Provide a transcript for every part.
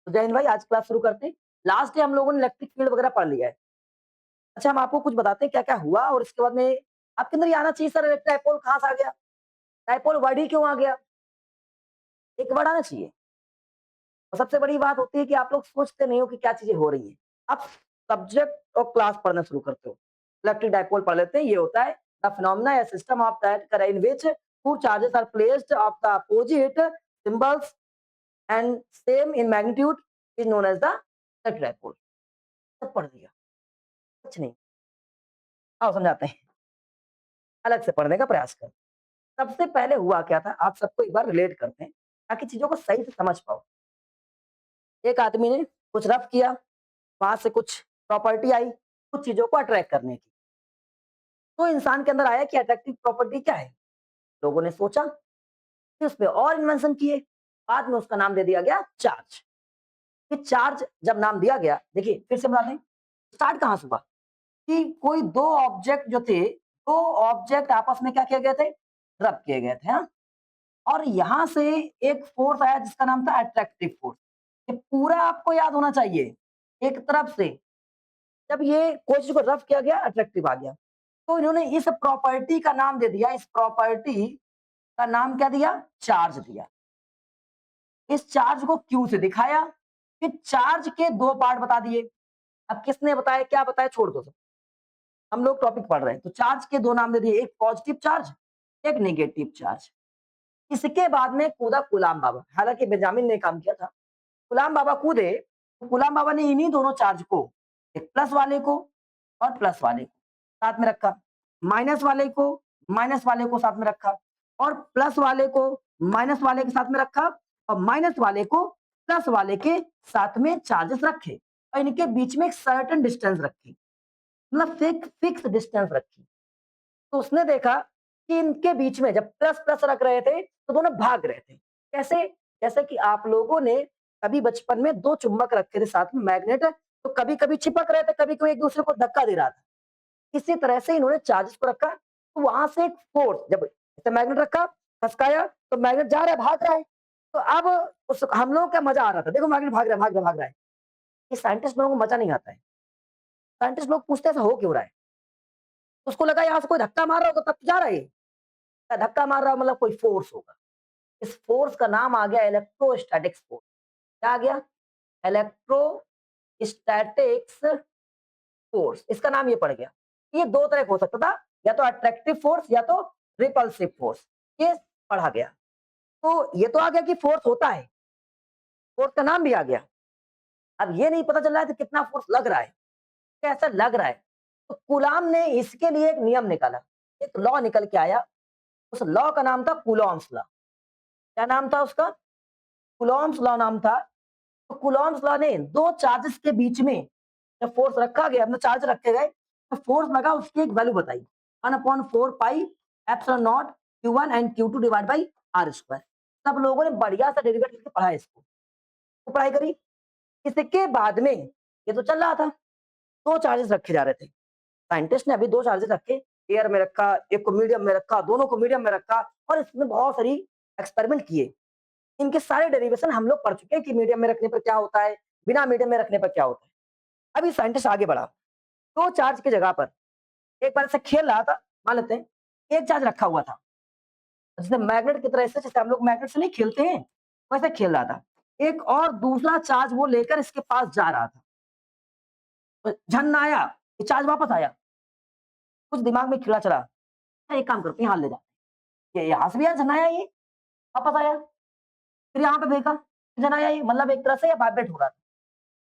तो जय हिंद भाई, आज क्लास शुरू करते हैं। लास्ट डे हम लोगों ने इलेक्ट्रिक फील्ड वगैरह पढ़ लिया है। अच्छा, हम आपको कुछ बताते हैं क्या-क्या हुआ और इसके बाद में आपके अंदर ये आना चाहिए सर डाइपोल कहाँ से आ गया? डाइपोल वर्ड ही क्यों आ गया? एक वर्ड आना चाहिए। और सबसे बड़ी बात होती है कि आप लोग सोचते नहीं हो कि क्या चीज़ें हो रही हैं। आप सब्जेक्ट और क्लास पढ़ना शुरू करते हो। इलेक्ट्रिक डाइपोल पढ़ लेते हैं, ये होता है द फिनोमेना या system of that in which two charges are placed of the opposite symbols and same in magnitude is known as the electric dipole. सब पढ़ लिया, कुछ नहीं। आओ समझाते हैं, अलग से पढ़ने का प्रयास करें। सबसे पहले हुआ क्या था, आप सबको एक बार रिलेट करते हैं, ताकि चीज़ों को सही से समझ पाओ। एक आदमी ने कुछ रफ किया, वहाँ से कुछ प्रॉपर्टी आई, कुछ चीज़ों को अट्रैक्ट करने की। तो इंसान के अंदर आया कि अट्रैक्टिव प्रॉपर्टी क्या है? लोगों ने सोचा, फिर उसपे और इन्वेंशन किए, बाद में उसका नाम दे दिया गया चार्ज। ये चार्ज जब नाम दिया गया, देखिए फिर से बता दें, स्टार्ट कहाँ से हुआ? कि कोई 2 ऑब्जेक्ट जो थे, 2 ऑब्जेक्ट आपस में क्या किए गए थे? रब किए गए थे, हाँ? और यहां से एक फोर्स आया जिसका नाम था अट्रैक्टिव फोर्स। ये पूरा आपको याद होना चाहिए। एक तरफ से जब ये कोई चीज को रफ किया गया, अट्रैक्टिव आ गया, तो इन्होंने इस प्रॉपर्टी का नाम दे दिया, इस प्रॉपर्टी का नाम क्या दिया? चार्ज दिया। इस चार्ज को क्यू से दिखाया, फिर चार्ज के 2 पार्ट बता दिए। अब किसने बताया, क्या बताया, छोड़ दो सब। हम लोग टॉपिक पढ़ रहे हैं, तो चार्ज के 2 नाम दे दिए, एक पॉजिटिव चार्ज, एक नेगेटिव चार्ज। इसके बाद में कूदा गुलाम बाबा, हालांकि बेंजामिन ने काम किया था। गुलाम बाबा कूदे, तो गुलाम बाबा ने इन्हीं दोनों चार्ज को, एक प्लस वाले को और प्लस वाले को साथ में रखा, माइनस वाले को माइनस वाले को साथ में रखा, और प्लस वाले को माइनस वाले के साथ में रखा, और माइनस वाले को प्लस वाले के साथ में चार्जेस रखे, और इनके बीच में एक सर्टेन डिस्टेंस रखी, मतलब फिक्स डिस्टेंस रखी। तो उसने देखा कि इनके बीच में जब प्लस प्लस रख रहे थे तो दोनों भाग रहे थे। कैसे? जैसे कि आप लोगों ने कभी बचपन में 2 चुम्बक रखे थे साथ में मैग्नेट, तो कभी-कभी चिपक रहे थे, कभी-कभी एक दूसरे को धक्का दे रहा था। इसी तरह से इन्होंने चार्जेस को रखा, तो वहां से एक फोर्स, जब जैसे मैग्नेट रखा, खसकाया, तो मैग्नेट जा रहा है, भाग रहा है। तो अब उस हम लोगों का मजा आ रहा था, देखो मैग्नेट भाग रहा है, भाग रहा है, भाग रहा है। ये साइंटिस्ट लोगों को मजा नहीं आता है। साइंटिस्ट लोग पूछते हैं ऐसा हो क्यों रहा है? उसको लगा यहाँ से कोई धक्का मार रहा होगा तब तो जा रहा है ये। धक्का मार रहा हो मतलब कोई फोर्स होगा। इस फोर्स का नाम आ गया इलेक्ट्रोस्टैटिक्स फोर्स। क्या आ गया? इलेक्ट्रोस्टैटिक्स फोर्स, इसका नाम ये पड़ गया। ये 2 तरह का हो सकता था, या तो अट्रैक्टिव फोर्स या तो रिपल्सिव फोर्स। ये पढ़ा गया। तो ये तो आ गया कि फोर्स होता है, फोर्स का नाम भी आ गया। अब ये नहीं पता चल रहा है कि कितना फोर्स लग रहा है, कैसा लग रहा है। तो कूलाम ने इसके लिए एक नियम निकाला, एक लॉ निकल के आया। उस लॉ का नाम था कूलॉम्स लॉ। क्या नाम था उसका? कूलॉम्स लॉ नाम था। तो कूलॉम्स लॉ ने 2 चार्जेस के बीच में जब फोर्स रखा गया, मतलब चार्ज रखे गए, तो फोर्स लगा, उसकी एक वैल्यू बताई, 1/4 pi epsilon not Q1 and Q2 divide by R square. सब लोगों ने बढ़िया सा डेरिवेट करके पढ़ा है इसको। तो पढ़ाई करी। इसके बाद में ये तो चल रहा था, 2 चार्जेस रखे जा रहे थे। साइंटिस्ट ने अभी 2 चार्जेस रखे, एयर में रखा, एक को मीडियम में रखा, दोनों को मीडियम में रखा, और इसमें बहुत सारी एक्सपेरिमेंट किए। इनके सारे डेरिवेशन हम लोग पढ़ चुके हैं कि मीडियम में रखने पर क्या होता है, बिना मीडियम में रखने पर क्या होता है। अभी साइंटिस्ट आगे बढ़ा, 2 चार्ज की जगह पर एक बार ऐसे खेल रहा था, मान लेते हैं, 1 चार्ज रखा हुआ था। जैसे मैग्नेट की तरह से, जैसे हम लोग मैग्नेट से नहीं खेलते हैं, वैसे खेल रहा था। एक और दूसरा चार्ज वो लेकर इसके पास जा रहा था। तो झन आया, ये चार्ज वापस आया। कुछ दिमाग में कीड़ा चला, एक काम करते हैं यहाँ ले जाते हैं। ये यहाँ से भी यार झन आया, ये वापस आया। फिर यहाँ पे फेंका, जन आया ये, मतलब एक तरह से ये वाइब्रेट हो रहा था।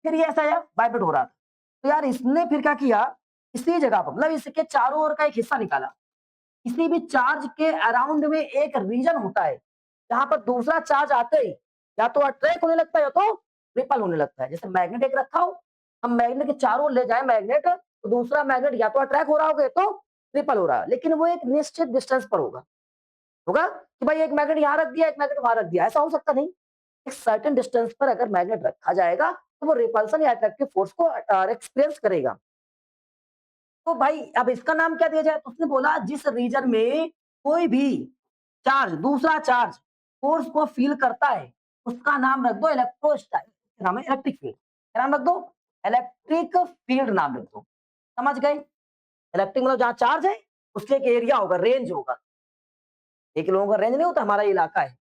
फिर ये ऐसा आया, वाइब्रेट हो रहा था। तो यार इसने फिर क्या किया, इसी जगह पर, मतलब इसके चारों ओर का एक हिस्सा निकाला। किसी भी चार्ज के अराउंड में एक रीजन होता है, जहां पर दूसरा चार्ज आते ही या तो अट्रैक्ट होने लगता है या तो रिपल होने लगता है। जैसे मैग्नेट एक रखा हो, हम मैग्नेट के चारों ओर ले जाए मैग्नेट, तो दूसरा मैग्नेट या तो अट्रैक्ट हो रहा होगा तो रिपल हो रहा है, लेकिन वो एक निश्चित डिस्टेंस पर होगा। होगा कि भाई एक मैग्नेट यहाँ रख दिया, एक मैग्नेट वहां रख दिया, ऐसा हो सकता नहीं। एक सर्टेन डिस्टेंस पर अगर मैग्नेट रखा जाएगा तो वो रिपल्सन या अट्रैक्टिव फोर्स को एक्सपीरियंस करेगा। तो भाई अब इसका नाम क्या दिया जाए, तो उसने बोला जिस रीजन में कोई भी चार्ज दूसरा चार्ज फोर्स को फील करता है, उसका नाम रख दो इलेक्ट्रोस्टैटिक। क्या नाम है, इलेक्ट्रिक फील्ड। क्या नाम रख दो, इलेक्ट्रिक फील्ड नाम रख दो। समझ गए? इलेक्ट्रिक मतलब जहाँ चार्ज है उसके एक एरिया होगा, रेंज होगा। एक लोगों का रेंज नहीं होता, हमारा ये इलाका है,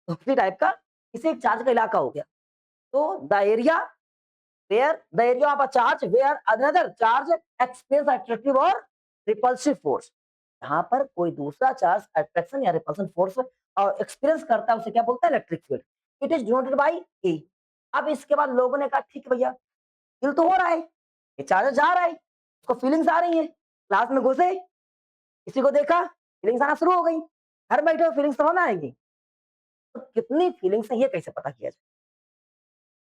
तो उसी टाइप का इसे एक चार्ज का इलाका हो गया। तो the area where the area of a charge where another charge experience attractive और रिपल्सिव फोर्स। यहाँ पर कोई दूसरा चार्ज अट्रैक्शन या रिपल्सन फोर्स और एक्सपीरियंस करता है, उसे क्या बोलते हैं, electric field. It is denoted by E. अब इसके बाद लोगों ने कहा ठीक है भैया, फील तो हो रहा है, ये चार्जर जा रहा है, उसको फीलिंग्स आ रही है, क्लास में घुसे, किसी को देखा, फीलिंग्स आना शुरू हो गई, घर बैठे हो फीलिंग्स समझ में आएगी। तो कितनी फीलिंग्स है ये कैसे पता किया जाए?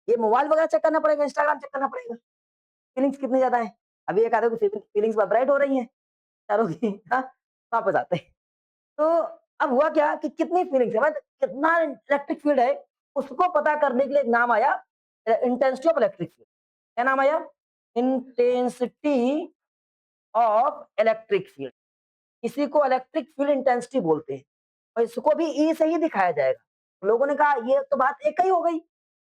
ये मोबाइल वगैरह चेक करना पड़ेगा, इंस्टाग्राम चेक करना पड़ेगा, फीलिंग्स कितनी ज्यादा है। अभी एक आधे को फीलिंग्स वाइब्रेट हो रही है चारों की। हाँ, वापस आते हैं। तो अब हुआ क्या कि कितनी फीलिंग्स है, मतलब कितना इलेक्ट्रिक फील्ड है, उसको पता करने के लिए एक नाम आया, इंटेंसिटी ऑफ इलेक्ट्रिक फील्ड। क्या नाम आया, इंटेंसिटी ऑफ इलेक्ट्रिक फील्ड। इसी को इलेक्ट्रिक फील्ड इंटेंसिटी बोलते हैं, और इसको भी ई से ही दिखाया जाएगा। लोगों ने कहा ये तो बात एक ही हो गई,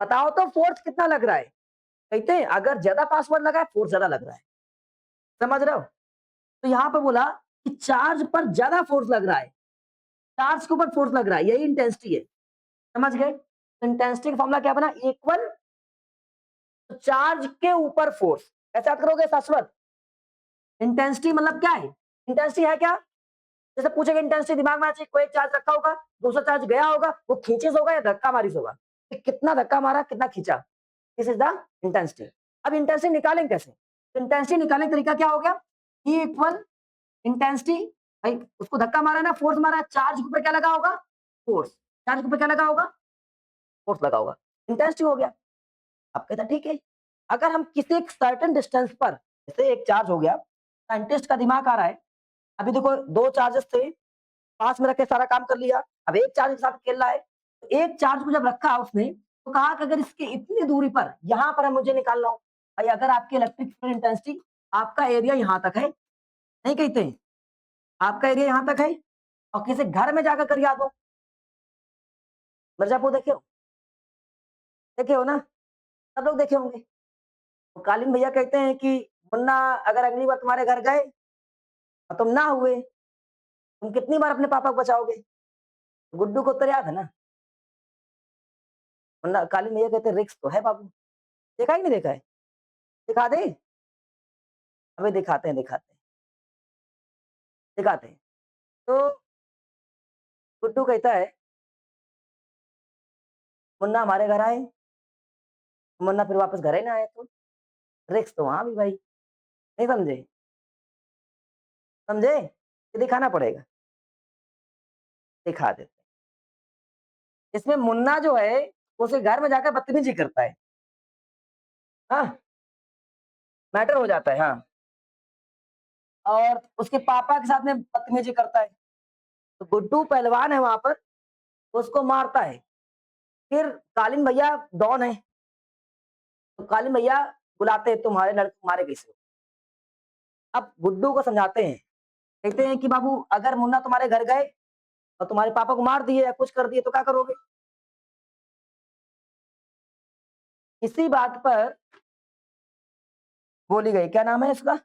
बताओ तो फोर्स कितना लग रहा है। कहते हैं अगर ज्यादा पासवर्ड लगा है, फोर्स ज्यादा लग रहा है। समझ रहे हो? तो यहाँ पे बोला कि चार्ज पर ज्यादा फोर्स लग रहा है, चार्ज के ऊपर फोर्स लग रहा है, यही इंटेंसिटी है। समझ गए? तो इंटेंसिटी का फॉर्मूला क्या बना, इक्वल चार्ज के ऊपर फोर्स। कैसे याद करोगे शाश्वत? इंटेंसिटी मतलब क्या है, इंटेंसिटी है क्या, जैसे पूछेगा इंटेंसिटी दिमाग में आ चाहिए, कोई एक चार्ज रखा होगा, दूसरा चार्ज गया होगा, वो खींचे से होगा या धक्का मारी से होगा, कि कितना धक्का मारा कितना खींचा, दिस इज द इंटेंसिटी। अब इंटेंसिटी निकालेंगे कैसे, तो इंटेंसिटी निकालने का तरीका क्या हो गया, ई इक्वल इंटेंसिटी, भाई उसको धक्का मारा ना, फोर्स मारा, चार्ज के ऊपर क्या लगा होगा, फोर्स, चार्ज के ऊपर क्या लगा होगा, फोर्स लगा होगा, इंटेंसिटी हो गया। अब कहता ठीक है, अगर हम किसी एक सर्टेन डिस्टेंस पर, जैसे एक चार्ज हो गया, साइंटिस्ट का दिमाग आ रहा है, अभी देखो दो चार्जेस थे, पास में रख के सारा काम कर लिया, अब एक चार्ज के साथ खेल रहा है, तो एक चार्ज को जब रखा उसने, तो कहा कि अगर इसके इतनी दूरी पर, यहां पर मुझे निकालना हो, भाई अगर आपकी इलेक्ट्रिक फील्ड इंटेंसिटी, आपका एरिया यहां तक है, नहीं कहते हैं, आपका एरिया यहां तक है, और किसी घर में जाकर कर याद हो, मिर्जापुर देखे हो, देखे हो ना, सब लोग देखे होंगे। तो कालीन भैया कहते हैं कि मुन्ना, अगर अगली बार तुम्हारे घर गए और तुम ना हुए, तुम कितनी बार अपने पापा को बचाओगे। गुड्डू को उत्तर याद है ना, मुन्ना, कालीन भैया कहते रिक्स तो है बाबू, देखा ही नहीं देखा है, दिखा दे, अबे दिखाते हैं दिखाते हैं दिखाते हैं। तो गुड्डू कहता है मुन्ना हमारे घर आए, मुन्ना फिर वापस घर ही ना आए, तो रिक्स तो वहां भी भाई, नहीं समझे, समझे, ये दिखाना पड़ेगा, दिखा देते। इसमें मुन्ना जो है उसे घर में जाकर बदतमीजी करता है, हाँ, मैटर हो जाता है, हाँ, और उसके पापा के साथ में बदतमीजी करता है, तो गुड्डू पहलवान है वहां पर, तो उसको मारता है। फिर कालीन भैया डॉन है, तो कालीन भैया बुलाते हैं, तुम्हारे लड़के मारे कैसे हो? अब गुड्डू को समझाते हैं, कहते हैं कि बाबू अगर मुन्ना तुम्हारे घर गए और तुम्हारे पापा को मार दिए या कुछ कर दिए तो क्या करोगे। इसी बात पर बोली गई, क्या नाम है इसका,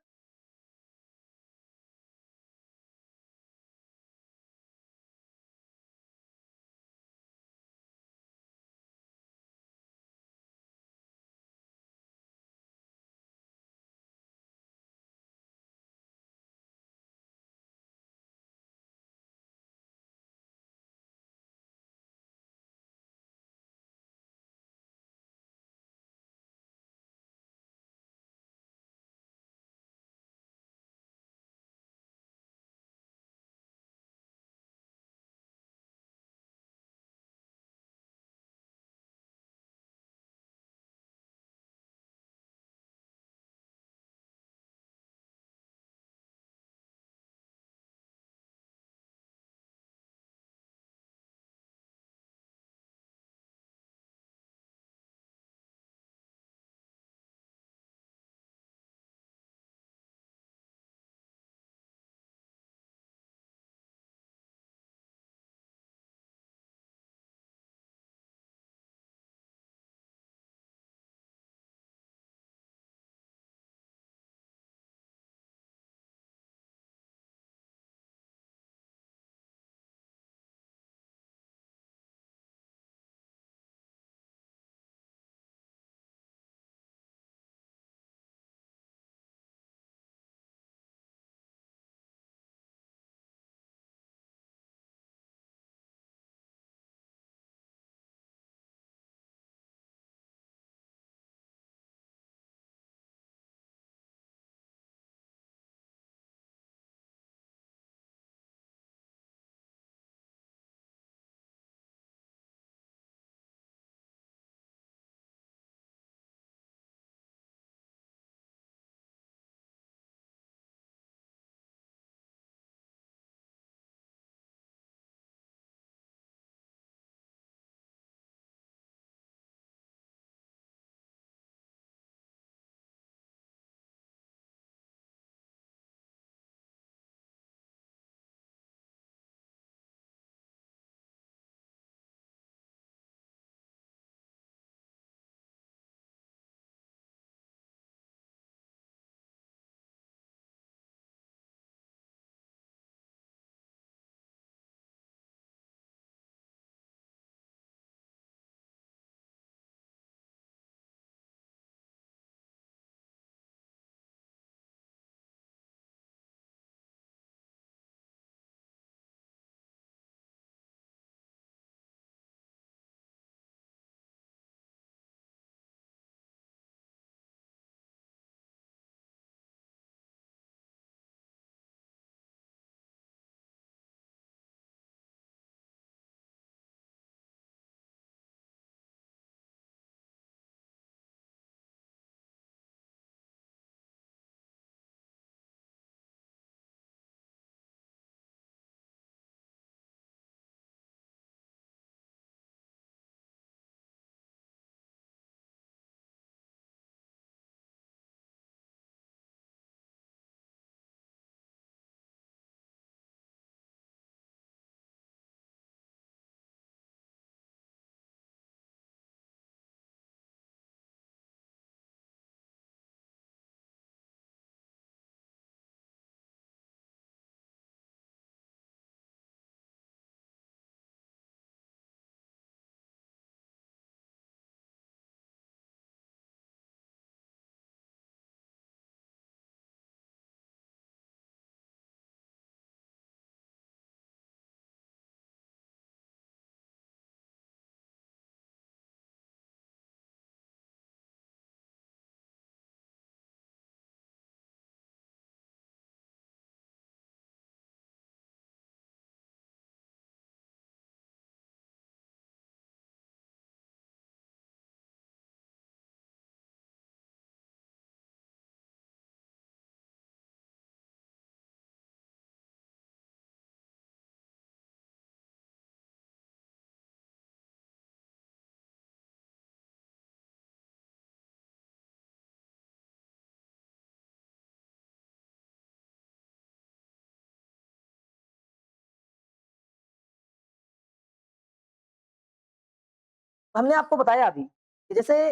हमने आपको बताया अभी कि जैसे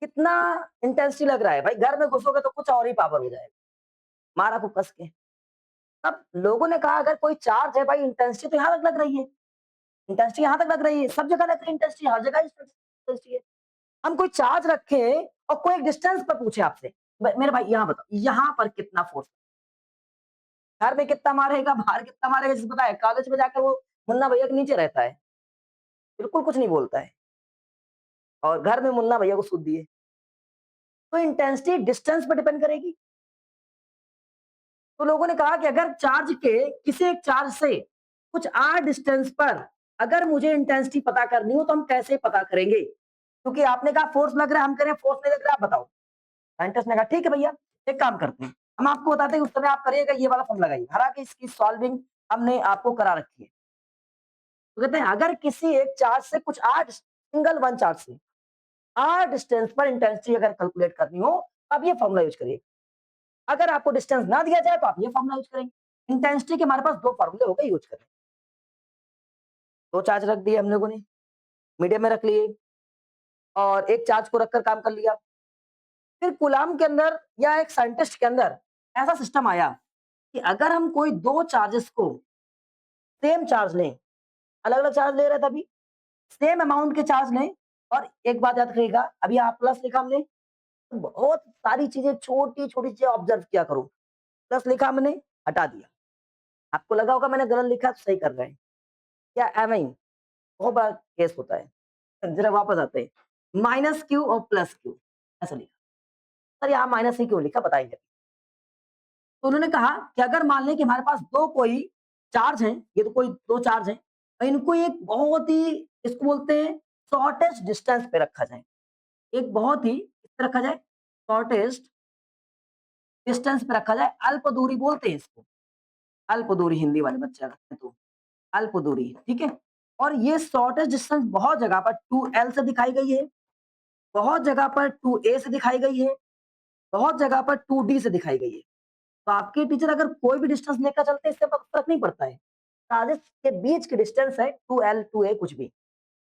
कितना इंटेंसिटी लग रहा है भाई, घर में घुसोगे तो कुछ और ही पावर हो जाएगा, मारा को कस के। अब लोगों ने कहा अगर कोई चार्ज है भाई, इंटेंसिटी तो यहाँ तक लग रही है, इंटेंसिटी यहाँ तक लग रही है, सब जगह लग रही है इंटेंसिटी, हर जगह इंटेंसिटी है। हम कोई चार्ज रखें और कोई एक डिस्टेंस पर पूछे आपसे, मेरे भाई यहाँ बताओ, यहाँ पर कितना फोर्स, घर में कितना मारेगा, बाहर कितना मारेगा, जिसको पता है, कॉलेज में जाकर वो मुन्ना भैया के नीचे रहता है, बिल्कुल कुछ नहीं बोलता है, और घर में मुन्ना भैया को सूद दिए। तो इंटेंसिटी डिस्टेंस पर डिपेंड करेगी। तो लोगों ने कहा कि अगर चार्ज के किसी एक चार्ज से कुछ r डिस्टेंस पर अगर मुझे इंटेंसिटी पता करनी हो तो हम कैसे पता करेंगे? क्योंकि आपने कहा फोर्स लग रहा है, हम कह रहे हैं फोर्स नहीं लग रहा, आप बताओ। साइंटिस्ट ने कहा ठीक है भैया, एक काम करते हैं, हम आपको बताते हैं, उस समय आप करिएगा ये वाला फॉर्मूला लगाइए। हालांकि इसकी सॉल्विंग हमने आपको करा रखी है। तो कहते हैं अगर किसी एक चार्ज से कुछ r सिंगल वन चार्ज से r डिस्टेंस पर इंटेंसिटी अगर कैलकुलेट करनी हो, आप ये फॉर्मूला यूज करिए। अगर आपको डिस्टेंस ना दिया जाए तो आप ये फॉर्मूला यूज करेंगे। इंटेंसिटी के हमारे पास दो फॉर्मूले हो गए, यूज करें। दो चार्ज रख दिए हम लोगों ने, मीडियम में रख लिए, और एक चार्ज को रखकर काम कर लिया। फिर कूलाम के अंदर या एक साइंटिस्ट के अंदर ऐसा सिस्टम आया कि अगर हम कोई दो चार्जेस को सेम चार्ज लें, अलग अलग चार्ज ले रहे थे अभी, सेम अमाउंट के चार्ज लें, और एक बात याद रखिएगा, अभी आप प्लस लिखा हमने, तो बहुत सारी चीजें छोटी छोटी चीजें ऑब्जर्व किया करो। प्लस लिखा हमने, हटा दिया, आपको लगा होगा मैंने गलत लिखा, तो सही कर रहे हैं क्या? एम आई बहुत बड़ा केस होता है। जरा वापस आते हैं, माइनस क्यू और प्लस क्यू ऐसा लिखा, सर यहाँ माइनस ही क्यों लिखा बताएंगे। तो उन्होंने कहा कि अगर मान लें कि हमारे पास दो कोई चार्ज हैं, ये तो कोई दो चार्ज हैं, और इनको एक बहुत ही, इसको बोलते हैं शॉर्टेस्ट डिस्टेंस पे रखा जाए, एक बहुत ही इस पे रखा जाए, शॉर्टेस्ट डिस्टेंस पे रखा जाए, अल्प दूरी बोलते हैं इसको, अल्प दूरी हिंदी वाले बच्चे रखते हैं तो अल्प दूरी, ठीक है। और ये शॉर्टेस्ट डिस्टेंस बहुत जगह पर 2l से दिखाई गई है, बहुत जगह पर 2a से दिखाई गई है, बहुत जगह पर 2d से दिखाई गई है। तो आपके टीचर अगर कोई भी डिस्टेंस लेकर चलते हैं, इससे फर्क नहीं पड़ता है, चार्जेस के बीच की डिस्टेंस है 2l 2a कुछ भी,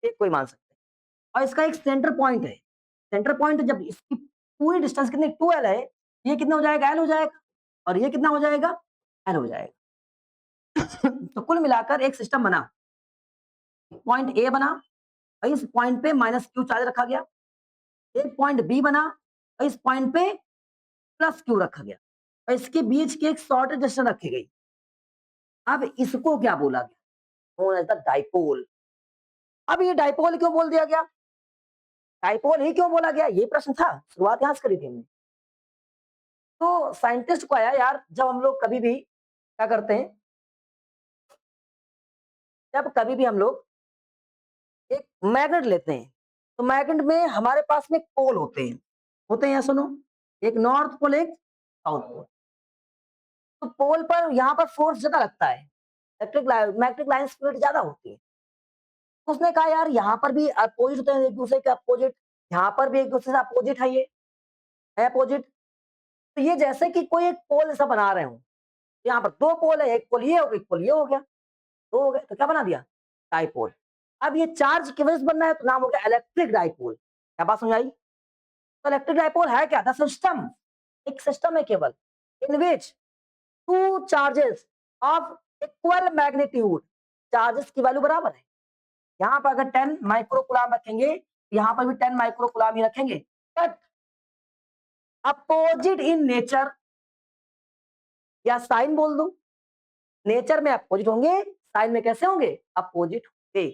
एक कोई मान सकते हैं। और इसका एक सेंटर पॉइंट है, सेंटर पॉइंट जब इसकी पूरी डिस्टेंस कितनी 2l है, ये कितना हो जाएगा, l हो जाएगा, और ये कितना हो जाएगा, l हो जाएगा। तो कुल मिलाकर एक सिस्टम बना, पॉइंट ए बना, और इस पॉइंट पे माइनस क्यू चार्ज रखा गया, एक पॉइंट बी बना, और इस पॉइंट पे प्लस क्यू रखा गया, और इसके बीच की एक शॉर्टेस्ट डिस्टेंस रखी गई। अब इसको क्या बोला गया, नोन एज द डाइपोल। अब ये डाइपोल क्यों बोल दिया गया, डाइपोल ही क्यों बोला गया, ये प्रश्न था, शुरुआत यहां से करी थी हमने। तो साइंटिस्ट को आया यार, जब हम लोग कभी भी क्या करते हैं, जब कभी भी हम लोग एक मैग्नेट लेते हैं, तो मैग्नेट में हमारे पास में पोल होते हैं या सुनो, एक नॉर्थ पोल एक साउथ पोल। तो पोल पर यहाँ पर फोर्स ज्यादा लगता है, इलेक्ट्रिक मैग्नेटिक लाइन स्पीड ज्यादा होती है। तो उसने कहा यार यहाँ पर भी अपोजिट होते हैं, एक दूसरे के अपोजिट, यहाँ पर भी एक दूसरे से अपोजिट है, ये है अपोजिट। तो ये जैसे कि कोई एक पोल ऐसा बना रहे हो, यहाँ पर दो पोल है, एक पोल ये हो गया, एक पोल ये हो गया, दो हो गए, तो क्या बना दिया, डाइपोल। अब ये चार्ज की वजह से बनना है, तो नाम हो गया इलेक्ट्रिक डाइपोल। क्या बात समझ आई? तो इलेक्ट्रिक डाइपोल है क्या, द सिस्टम, एक सिस्टम है केवल, in which two charges of equal magnitude, charges की वैल्यू बराबर है। यहाँ पर अगर 10 माइक्रो कूलम रखेंगे, यहाँ पर भी 10 माइक्रो कूलम ही रखेंगे, बट अपोजिट इन नेचर, या साइन बोल दो, नेचर में अपोजिट होंगे, साइन में कैसे होंगे, अपोजिट होंगे।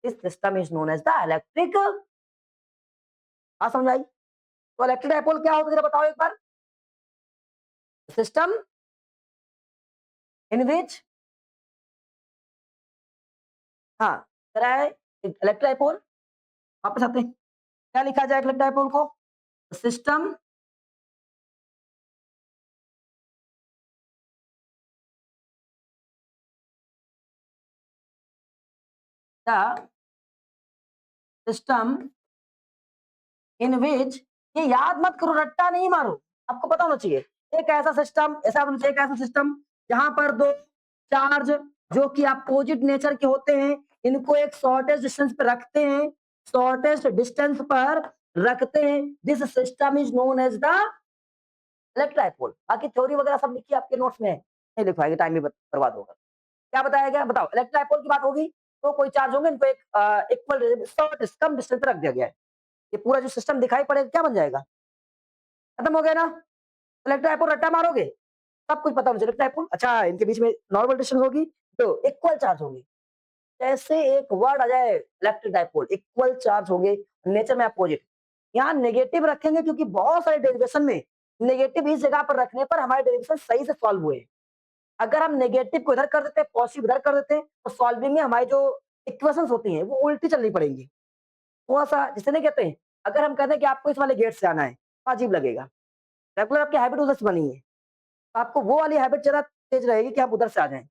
This system is known as the electric, समझ आई? तो इलेक्ट्रिक डाइपोल क्या होता है जरा बताओ एक बार, सिस्टम इन विच, हाँ जरा इलेक्ट्रिक डाइपोल, वापस आते हैं, क्या लिखा जाए इलेक्ट्रिक डाइपोल को, सिस्टम द सिस्टम इन विच, ये याद मत करो, रट्टा नहीं मारो, आपको पता होना चाहिए, एक ऐसा सिस्टम, ऐसा होना चाहिए, एक ऐसा सिस्टम जहां पर दो चार्ज जो कि अपोजिट नेचर के होते हैं, इनको एक शॉर्टेस्ट डिस्टेंस पे रखते हैं, शॉर्टेस्ट डिस्टेंस पर रखते हैं, this system is known as the electric dipole. बाकी थ्योरी वगैरह सब लिखी है आपके नोट्स में, नहीं लिख पाएंगे, टाइम भी बर्बाद होगा। क्या बताया गया बताओ, इलेक्ट्रिक डाइपोल की बात होगी तो कोई चार्ज होंगे, इनको एक इक्वल शॉर्ट कम डिस्टेंस पर रख दिया गया है, ये पूरा जो सिस्टम दिखाई पड़ेगा क्या बन जाएगा, खत्म हो गया ना। इलेक्ट्रिक डाइपोल रट्टा मारोगे सब कुछ पता होना चाहिए। इलेक्ट्रिक डाइपोल, अच्छा इनके बीच में नॉर्मल डिस्टेंस होगी तो इक्वल चार्ज होगी। कैसे एक वर्ड आ जाए इलेक्ट्रिक डाइपोल, इक्वल चार्ज होंगे, नेचर में अपोजिट। यहाँ नेगेटिव रखेंगे क्योंकि बहुत सारे डेरिवेशन में नेगेटिव इस जगह पर रखने पर हमारे डेरिवेशन सही से सॉल्व हुए। अगर हम नेगेटिव को इधर कर देते हैं, पॉजिटिव इधर कर देते हैं, तो सॉल्विंग में हमारी जो इक्वेशंस होती हैं वो उल्टी चलनी पड़ेंगी। थोड़ा सा जिसे नहीं कहते हैं, अगर हम कहते हैं कि आपको इस वाले गेट से आना है, तो अजीब लगेगा। रेगुलर आपकी हैबिट उधर से बनी है, तो आपको वो वाली हैबिट ज़्यादा तेज रहेगी कि आप उधर से आ जाएँ।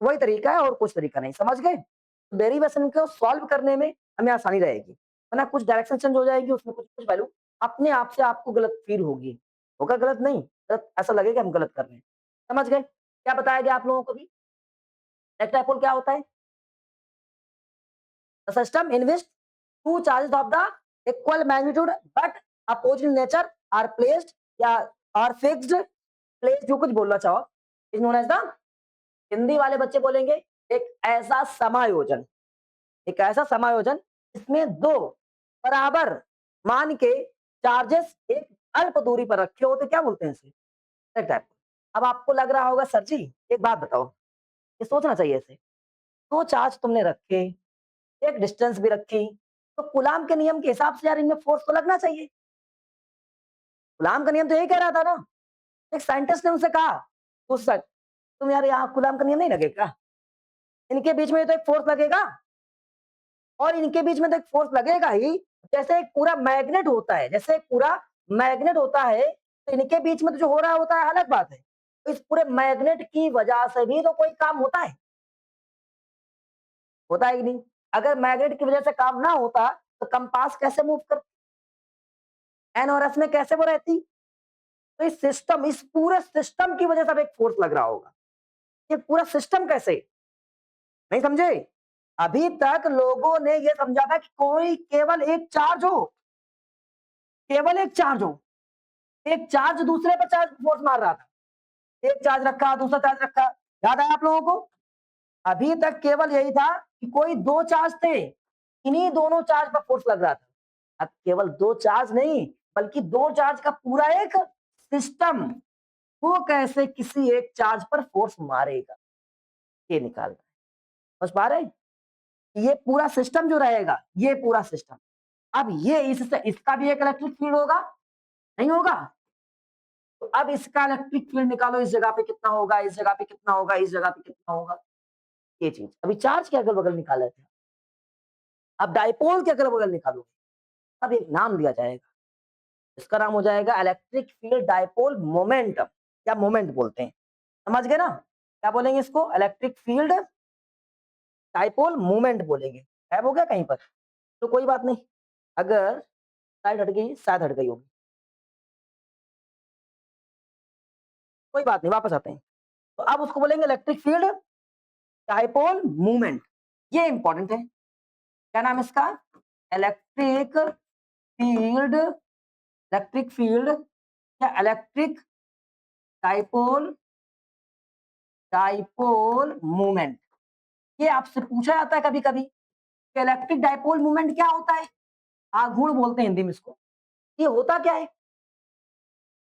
वही तरीका है और कुछ तरीका नहीं, समझ गए? डेरिवेशन को सॉल्व करने में हमें आसानी रहेगी, वरना कुछ डायरेक्शन चेंज हो जाएगी, उसमें कुछ वैल्यू अपने आप से आपको गलत फील होगी। होगा गलत नहीं, गलत ऐसा लगेगा हम गलत कर रहे हैं। समझ गए? क्या बताया गया आप लोगों को भी? नेक्स्ट डायपोल क्या होता है? The system in which two charges of the equal magnitude but opposite in nature are placed या are fixed place, जो कुछ बोलना चाहो, is known as the, Hindi वाले बच्चे बोलेंगे एक ऐसा समायोजन, एक ऐसा समायोजन इसमें दो बराबर मान के चार्जेस एक अल्प दूरी पर रखे होते, क्या बोलते हैं इसे, टाइप। अब आपको लग रहा होगा सर जी एक बात बताओ, ये सोचना चाहिए इसे, दो चार्ज तुमने रखे, एक डिस्टेंस भी रखी, तो कूलाम के नियम के हिसाब से यार इनमें फोर्स तो लगना चाहिए। कूलाम का नियम तो यही कह रहा था ना, एक साइंटिस्ट ने उनसे कहा, उस सर तुम यार यहाँ कूलाम का नियम नहीं लगेगा, इनके बीच में तो एक फोर्स लगेगा, और इनके बीच में तो एक फोर्स लगेगा ही, जैसे एक पूरा मैग्नेट होता है, जैसे एक पूरा मैग्नेट होता है, तो इनके बीच में तो जो हो रहा होता है अलग बात है, तो इस पूरे मैग्नेट की वजह से भी तो कोई काम होता है, होता है कि नहीं? अगर मैग्नेट की वजह से काम ना होता तो कंपास कैसे मूव करती, एन और एस में कैसे वो रहती? तो इस सिस्टम, इस पूरे सिस्टम की वजह से अब एक फोर्स लग रहा होगा, ये पूरा सिस्टम कैसे, नहीं समझे? अभी तक लोगों ने ये समझा था कि कोई केवल एक चार्ज हो, केवल एक चार्ज हो, एक चार्ज दूसरे पर चार्ज फोर्स मार रहा था, एक चार्ज रखा दूसरा चार्ज रखा, याद आया आप लोगों को? अभी तक केवल यही था कि कोई दो चार्ज थे, इन्हीं दोनों चार्ज पर फोर्स लग रहा था। अब केवल दो चार्ज नहीं बल्कि दो चार्ज का पूरा एक सिस्टम, वो कैसे किसी एक चार्ज पर फोर्स मारेगा, ये निकाल रहा है। समझ पा रहे हैं? ये पूरा सिस्टम जो रहेगा, ये पूरा सिस्टम, अब ये इससे इसका भी एक इलेक्ट्रिक फील्ड होगा, नहीं होगा? तो अब इसका इलेक्ट्रिक फील्ड निकालो, इस जगह पे कितना होगा, इस जगह पे कितना होगा, इस जगह पे कितना होगा, ये चीज। अभी चार्ज के अगल बगल निकाला था, अब डाइपोल के अगल बगल निकालोगे, अब एक नाम दिया जाएगा, इसका नाम हो जाएगा इलेक्ट्रिक फील्ड डाइपोल मोमेंटम, या मोमेंट बोलते हैं, समझ गए ना? क्या बोलेंगे इसको, इलेक्ट्रिक फील्ड डाइपोल मोमेंट बोलेंगे। गायब हो गया कहीं पर तो कोई बात नहीं, अगर साइड हट गई, शायद हट गई होगी, कोई बात नहीं, वापस आते हैं। तो अब उसको बोलेंगे इलेक्ट्रिक फील्ड डाइपोल मूवमेंट, ये इंपॉर्टेंट है। क्या नाम है इसका, इलेक्ट्रिक फील्ड, इलेक्ट्रिक फील्ड या इलेक्ट्रिक डाइपोल, डाइपोल मूवमेंट। ये आपसे पूछा जाता है कभी कभी कि इलेक्ट्रिक डाइपोल मूवमेंट क्या होता है, आघूर्ण बोलते हैं हिंदी में इसको, ये होता क्या है,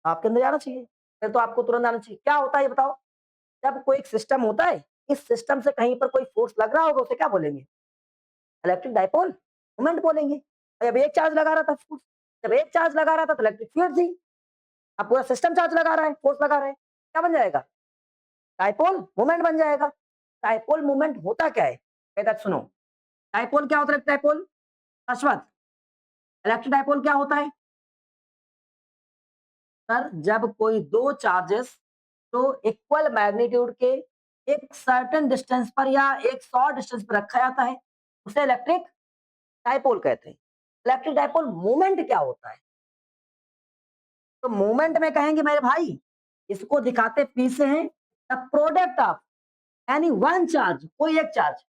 आपके अंदर आना चाहिए, फिर तो आपको तुरंत आना चाहिए क्या होता है ये बताओ। जब कोई एक सिस्टम होता है, इस सिस्टम से कहीं पर कोई फोर्स लग रहा होगा, उसे क्या बोलेंगे, इलेक्ट्रिक डाइपोल मोमेंट बोलेंगे। जब एक चार्ज लगा रहा था फोर्स, जब एक चार्ज लगा रहा था तो इलेक्ट्रिक फील्ड थी, अब पूरा सिस्टम चार्ज लगा रहा है, फोर्स लगा रहा है, क्या बन जाएगा, डाइपोल मोमेंट बन जाएगा। डाइपोल मोमेंट होता क्या है, कहता है सुनो, डाइपोल क्या होता है, डाइपोल शाश्वत, इलेक्ट्रिक डाइपोल क्या होता है सर, जब कोई दो चार्जेस तो इक्वल मैग्नीट्यूड के एक सर्टेन डिस्टेंस पर या एक शॉर्ट डिस्टेंस पर रखा जाता है, उसे इलेक्ट्रिक डाइपोल कहते हैं। इलेक्ट्रिक डाइपोल मोमेंट क्या होता है, तो मोमेंट में कहेंगे मेरे भाई, इसको दिखाते पी से हैं, the product of any one charge, कोई एक चार्ज,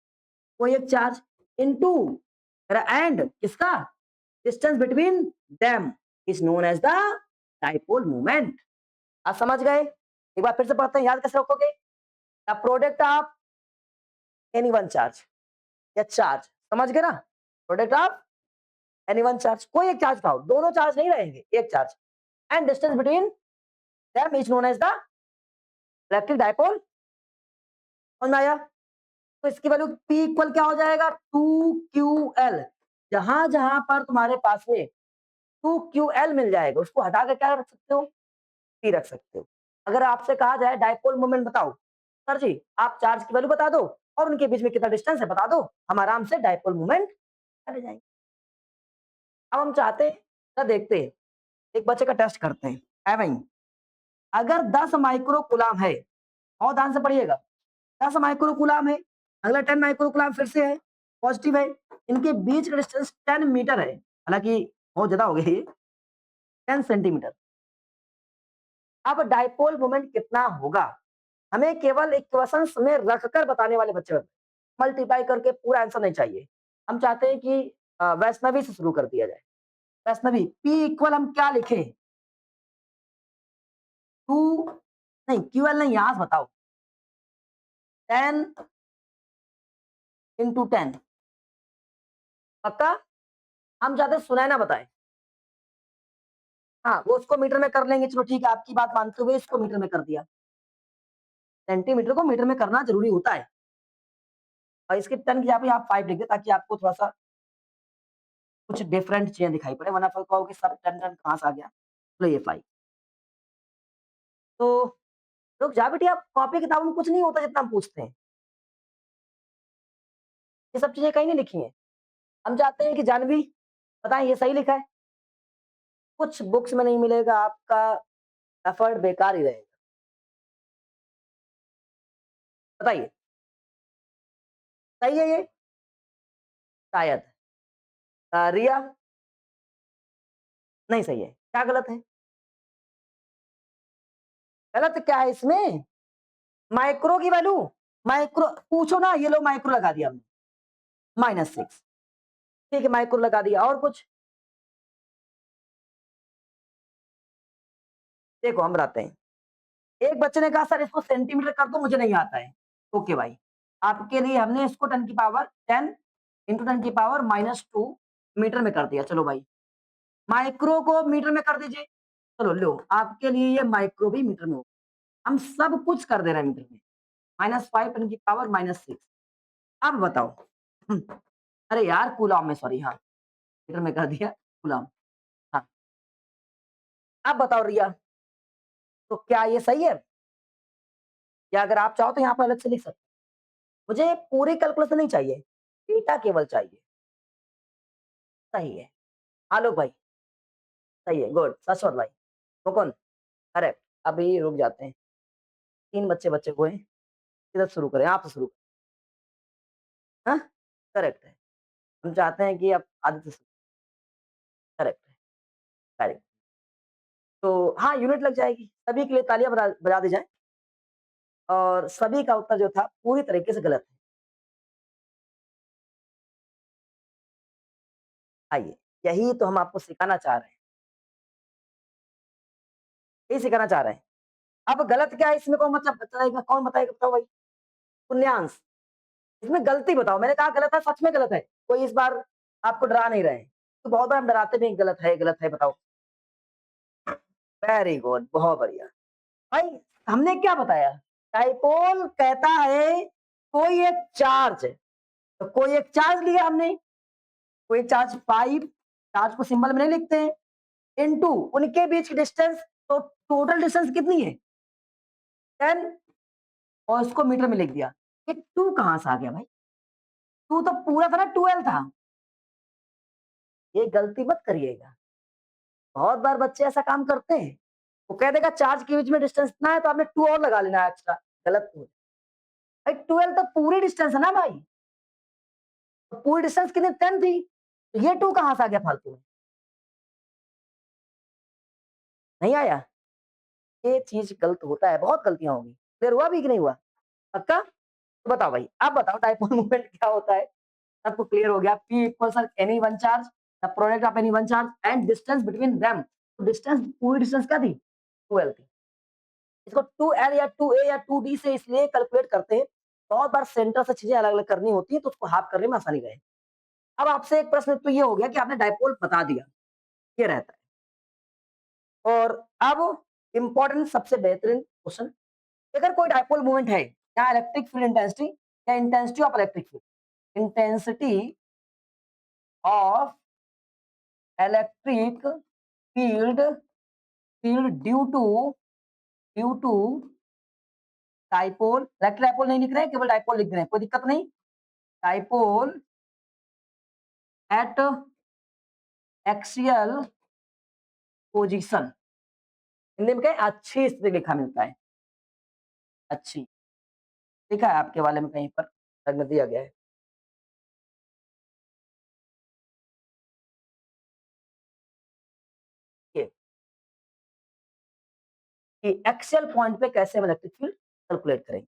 कोई एक चार्ज इनटू एंड किसका distance between them is known as the dipole moment. आप समझ गए? एक बार फिर से पढ़ते हैं, याद कैसे रखोगे? The product of any one charge या चार्ज, समझ गए ना? Product of any one charge, कोई एक चार्ज उठाओ, दोनों चार्ज नहीं रहेंगे, एक charge, and distance between them is known as the electric dipole. समझ में आया? तो इसकी वैल्यू P इक्वल क्या हो जाएगा? 2QL। जहां जहां पर तुम्हारे पास में 2QL मिल जाएगा उसको हटाकर क्या रख सकते हो? P रख सकते हो। अगर आपसे कहा जाए डाइपोल मोमेंट बताओ, सर जी आप चार्ज की वैल्यू बता दो और उनके बीच में कितना डिस्टेंस है बता दो, हम आराम से डाइपोल मोमेंट चले जाएंगे। अब हम चाहते हैं ना, देखते हैं एक बच्चे का टेस्ट करते हैं। है भाई, अगर 10 माइक्रो कूलाम है, और ध्यान से पढ़िएगा, 10 माइक्रो कूलाम है, अगला 10 माइक्रो कूलाम फिर से है, पॉजिटिव है, इनके बीच का डिस्टेंस 10 मीटर है, हालांकि बहुत ज्यादा हो गया ये, 10 सेंटीमीटर। अब डाइपोल मोमेंट कितना होगा हमें केवल इक्वेशंस में रखकर बताने वाले बच्चे, मल्टीप्लाई करके पूरा आंसर नहीं चाहिए। हम चाहते हैं कि वैष्णवी से शुरू कर दिया जाए। वैष्णवी, पी इक्वल हम क्या लिखें? 2 नहीं, क्यूएल नहीं, यहां से बताओ, 10 इंटू 10। पक्का? हम चाहते सुनाए ना बताएं। हाँ, वो उसको मीटर में कर लेंगे, चलो ठीक है, आपकी बात मानते हुए इसको मीटर में कर दिया। सेंटीमीटर को मीटर में करना जरूरी होता है, और इसके टन की जगह पे आप 5 लिख दे ताकि आपको थोड़ा सा कुछ डिफरेंट चीजें दिखाई पड़े, वरना फिर कहोगे सर टन टन कहाँ से आ गया। लो ये 5। तो रुक जा बेटी, आप कॉपी किताबों में कुछ नहीं होता जितना हम पूछते हैं, ये सब चीजें कहीं नहीं लिखी हैं। हम चाहते हैं कि जानवी बताएं ये सही लिखा है, कुछ बुक्स में नहीं मिलेगा, आपका एफर्ट बेकार ही रहेगा। बताइए सही है ये? शायद। रिया, नहीं सही है, क्या गलत है? गलत क्या है इसमें? माइक्रो की वैल्यू, माइक्रो पूछो ना, ये लो माइक्रो लगा दिया हमने, -6। ठीक है, माइक्रो लगा दिया, और कुछ? देखो हम बताते हैं, एक बच्चे ने कहा सर इसको सेंटीमीटर कर दो, मुझे नहीं आता है। ओके भाई, आपके लिए हमने इसको 10 की पावर 10 इंटू 10 की पावर -2 मीटर में कर दिया। चलो भाई, माइक्रो को मीटर में कर दीजिए। चलो लो, आपके लिए ये माइक्रो भी मीटर में हो, हम सब कुछ कर दे रहे हैं मीटर में। -5 10 की पावर -6। अब बताओ। अरे यार कूलॉम में, सॉरी, हाँ मीटर में कर दिया, कूलॉम। हाँ, अब बताओ रिया, तो क्या ये सही है? या अगर आप चाहो तो यहाँ पर अलग से लिख सकते हो। मुझे पूरी कैलकुलेशन नहीं चाहिए, डेटा केवल चाहिए। सही है, आलोक भाई सही है, गुड। शाश्वत भाई, मुकुंद करेक्ट। अभी रुक जाते हैं, 3 बच्चे बच्चे हुए हैं, किधर शुरू करें? आप शुरू करें। हाँ करेक्ट है, हम चाहते हैं कि आप आदित्य से, करेक्ट है, करेक्ट। तो हाँ यूनिट लग जाएगी, सभी के लिए तालियां बजा बजा दी जाए, और सभी का उत्तर जो था पूरी तरीके से गलत है। आइए, यही तो हम आपको सिखाना चाह रहे हैं, यही सिखाना चाह रहे हैं। अब गलत क्या है इसमें, कौन मतलब बताएगा, कौन बताएगा बताओ भाई? पुण्यांश, इसमें गलती बताओ, मैंने कहा गलत है, सच में गलत है, कोई इस बार आपको डरा नहीं रहे हैं, तो बहुत बार हम डराते भी हैं, गलत है बताओ। वेरी गुड, बहुत बढ़िया भाई। हमने क्या बताया? डाइपोल कहता है कोई एक चार्ज, तो कोई एक चार्ज लिया हमने, कोई चार्ज 5, चार्ज को सिंबल में नहीं लिखते हैं, इनटू उनके बीच की डिस्टेंस, तो टोटल डिस्टेंस कितनी है? 10, और इसको मीटर में लिख दिया। ये 2 कहां से आ गया भाई? 2 तो पूरा था ना, 12 था। ये गलती मत करिएगा, बहुत बार बच्चे ऐसा काम करते हैं, वो कह देगा चार्ज के बीच में डिस्टेंस इतना है तो आपने 2 और लगा लेना एक्स्ट्रा। गलत हो भाई, 12 तो पूरी डिस्टेंस है ना भाई, तो पूरी डिस्टेंस कितनी 10 थी, तो ये 2 कहां से आ गया फालतू में? नहीं आया? ये चीज गलत होता है, बहुत गलतियां होगी। क्लियर हुआ भी कि नहीं हुआ? पक्का? तो बताओ भाई, आप बताओ डाइपोल मोमेंट क्या होता है? सबको क्लियर हो गया। P equals any one charge, the product of any one charge and distance between them. तो डिस्टेंस, पूरी डिस्टेंस क्या थी? 2L थी। इसको 2L या 2A या 2D से इसलिए कैलकुलेट करते हैं, बहुत बार सेंटर से चीजें अलग-अलग करनी होती है तो उसको हाफ करने में आसानी रहे। अब आपसे एक प्रश्न तो ये हो गया कि आपने डायपोल बता दिया, ये रहता है। और अब इम्पोर्टेंट सबसे बेहतरीन क्वेश्चन, अगर कोई डायपोल मूवमेंट है, या इलेक्ट्रिक फील्ड इंटेंसिटी या intensity of electric field, intensity of electric field field due to dipole, electric dipole नहीं लिख रहे हैं, केवल डायपोल लिख रहे हैं, कोई दिक्कत नहीं। Dipole eight axial position, Hindi में क्या है? अच्छी स्थिति लिखा मिलता है, अच्छी लिखा है आपके वाले में कहीं पर रंग दिया गया है। ये कि एक्सियल पॉइंट पे कैसे हम इलेक्ट्रिक फील्ड कैलकुलेट करेंगे।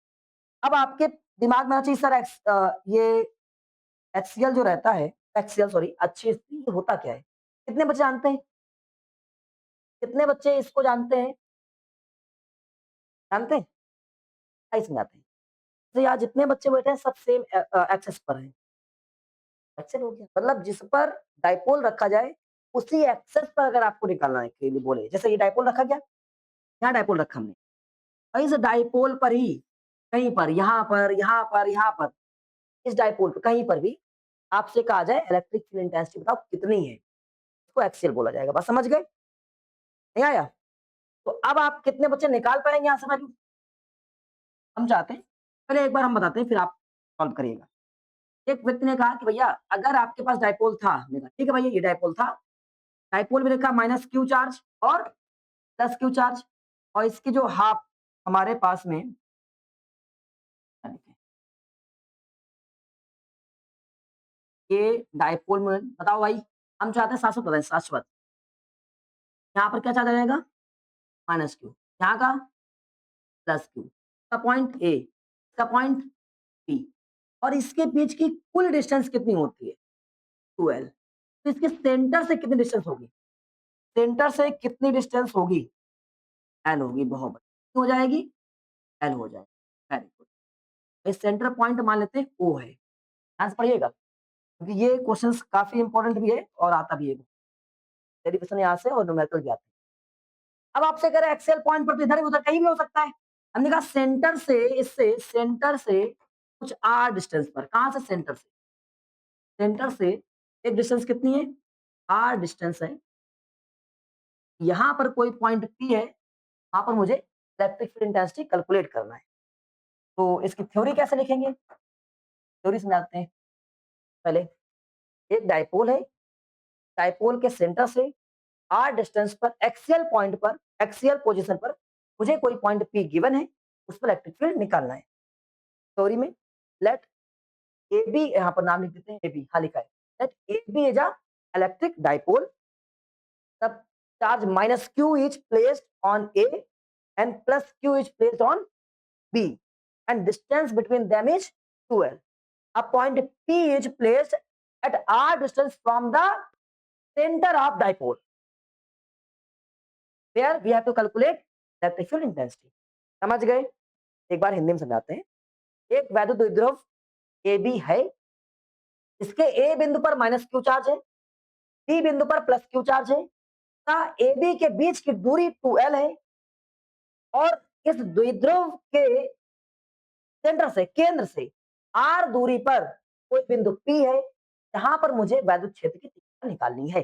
अब आपके दिमाग में आना चाहिए, सर ये एक्सियल जो रहता है, एक्सियल सॉरी अच्छी स्थिति, ये होता क्या है? कितने बच्चे जानते हैं? कितने बच्चे इसको जानते हैं? जानते हैं? क्या समझाते हैं? तो यहाँ जितने बच्चे बैठे हैं सब सेम एक्सेस पर हैं। एक्सेल हो गया मतलब जिस पर डाइपोल रखा जाए, उसी एक्सेस पर अगर आपको निकालना है के लिए बोले, जैसे ये डाइपोल रखा गया, यहाँ डाइपोल रखा हमने, और इस डाइपोल पर ही कहीं पर, यहाँ पर, यहाँ पर, यहाँ पर, इस डाइपोल पे कहीं पर भी आपसे कहा जाए इलेक्ट्रिक फील्ड इंटेंसिटी बताओ कितनी है, इसको एक्सियल बोला जाएगा। बस समझ गए? नहीं आया? तो अब आप कितने बच्चे निकाल पाएंगे यहाँ से वैल्यू? हम चाहते हैं पहले एक बार हम बताते हैं, फिर आप सॉल्व करिएगा। एक व्यक्ति ने कहा कि भैया अगर आपके पास डाइपोल था, मैंने कहा ठीक है भैया ये डाइपोल था, डाइपोल में लिखा माइनस क्यू चार्ज और प्लस क्यू चार्ज, और इसकी जो हाफ हमारे पास में ये डाइपोल में बताओ भाई, हम चाहते हैं 700 शाश्वत, यहाँ पर क्या चार्ज आ जाएगा? माइनस क्यू, यहाँ का प्लस क्यू, का पॉइंट ए, का पॉइंट बी, और इसके बीच की कुल डिस्टेंस कितनी होती है? 2L। तो इसके सेंटर से कितनी डिस्टेंस होगी? सेंटर से कितनी डिस्टेंस होगी? L होगी, बहुत बढ़िया। हो जाएगी? L हो जाएगी, वेरी गुड। इस सेंटर पॉइंट मान लेते हैं O है, ध्यान से पढ़िएगा क्योंकि ये क्वेश्चंस काफी इंपॉर्टेंट भी है और आता भी है, डेरिवेशन यहाँ से और न्यूमेरिकल भी आता है। अब आपसे कह रहे हैं एक्सेल पॉइंट पर तो इधर भी उधर कहीं भी हो सकता है, हमने कहा सेंटर से, इससे सेंटर से कुछ r डिस्टेंस पर, कहां से? सेंटर से, सेंटर से एक डिस्टेंस कितनी है? r डिस्टेंस है, यहाँ पर कोई पॉइंट P है, वहां पर मुझे इलेक्ट्रिक फील्ड इंटेंसिटी कैलकुलेट करना है। तो इसकी थ्योरी कैसे लिखेंगे? थ्योरी समझाते हैं पहले। एक डाइपोल है, डाइपोल के सेंटर से r डिस्टेंस पर एक्सियल पॉइंट पर, एक्सियल पोजीशन पर मुझे कोई पॉइंट P गिवन है, उस पर इलेक्ट्रिक फील्ड निकालना है। थ्योरी में लेट ए बी, यहाँ पर नाम लिख देते हैं ए बी, हाँ लिखा है, let A B is a electric dipole, तब charge minus q is placed on A and plus q is placed on B and distance between them is 2L. A point P is placed at r distance from the center of dipole, where we have to calculate electric field intensity. समझ गए? एक बार हिंदी में समझाते हैं। एक वैद्युत द्विध्रुव AB है, इसके A बिंदु पर माइनस क्यू चार्ज है, B बिंदु पर प्लस क्यू चार्ज है, AB के बीच की दूरी 2L है, और इस द्विध्रुव के सेंटर से, केंद्र से r दूरी पर कोई बिंदु P है, जहां पर मुझे वैद्युत क्षेत्र की तीव्रता निकालनी है।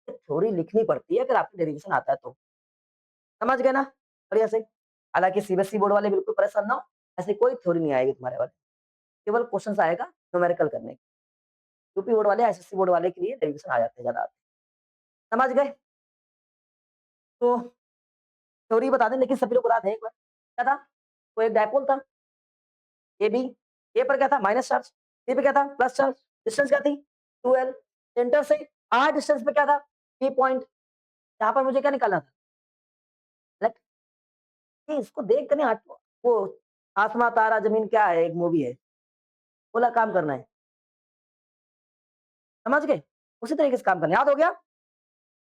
थ्योरी लिखनी पड़ती है अगर आपको डेरिवेशन आता है तो। समझ गए ना बढ़िया से? हालांकि सीबीएसई बोर्ड वाले बिल्कुल परेशान ना हो, ऐसी कोई थ्योरी नहीं आएगी तुम्हारे वाले, केवल क्वेश्चन आएगा न्यूमेरिकल करने के। यूपी बोर्ड वाले, एसएससी बोर्ड वाले के लिए डेरिवेशन आ जाते हैं ज्यादा। समझ गए? तो थ्योरी बता दें, लेकिन सभी लोग बता दें एक बार। क्या था? वो एक डायपोल था, ए बी, ए पर क्या था? माइनस चार्ज, बी पे क्या था? प्लस चार्ज, डिस्टेंस क्या थी? 2L। सेंटर से r डिस्टेंस पे क्या था? P पॉइंट, यहाँ पर मुझे क्या निकालना था? Let- ये इसको देख कर नहीं वो आसमां तारा जमीन क्या है, एक मूवी है, बोला काम करना है। समझ गए? उसी तरीके से काम करना है। याद हो गया?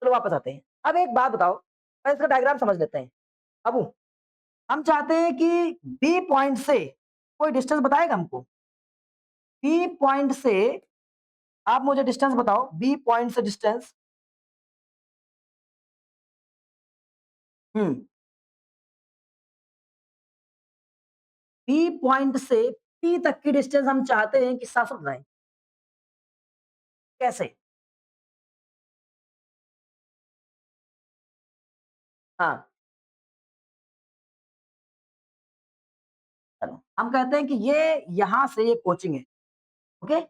चलो वापस आते हैं। अब एक बात बताओ, पहले इसका डायग्राम समझ लेते हैं। अबू, हम चाहते हैं कि बी पॉइंट से कोई डिस्टेंस बताएगा हमको? बी पॉइंट से आप मुझे डिस्टेंस बताओ, बी पॉइंट से डिस्टेंस। हुँ, बी पॉइंट से पी तक की डिस्टेंस हम चाहते हैं कि साफ-साफ बताएँ, कैसे? हाँ, चलो, हम कहते हैं कि ये यहाँ से ये कोचिंग है, ओके?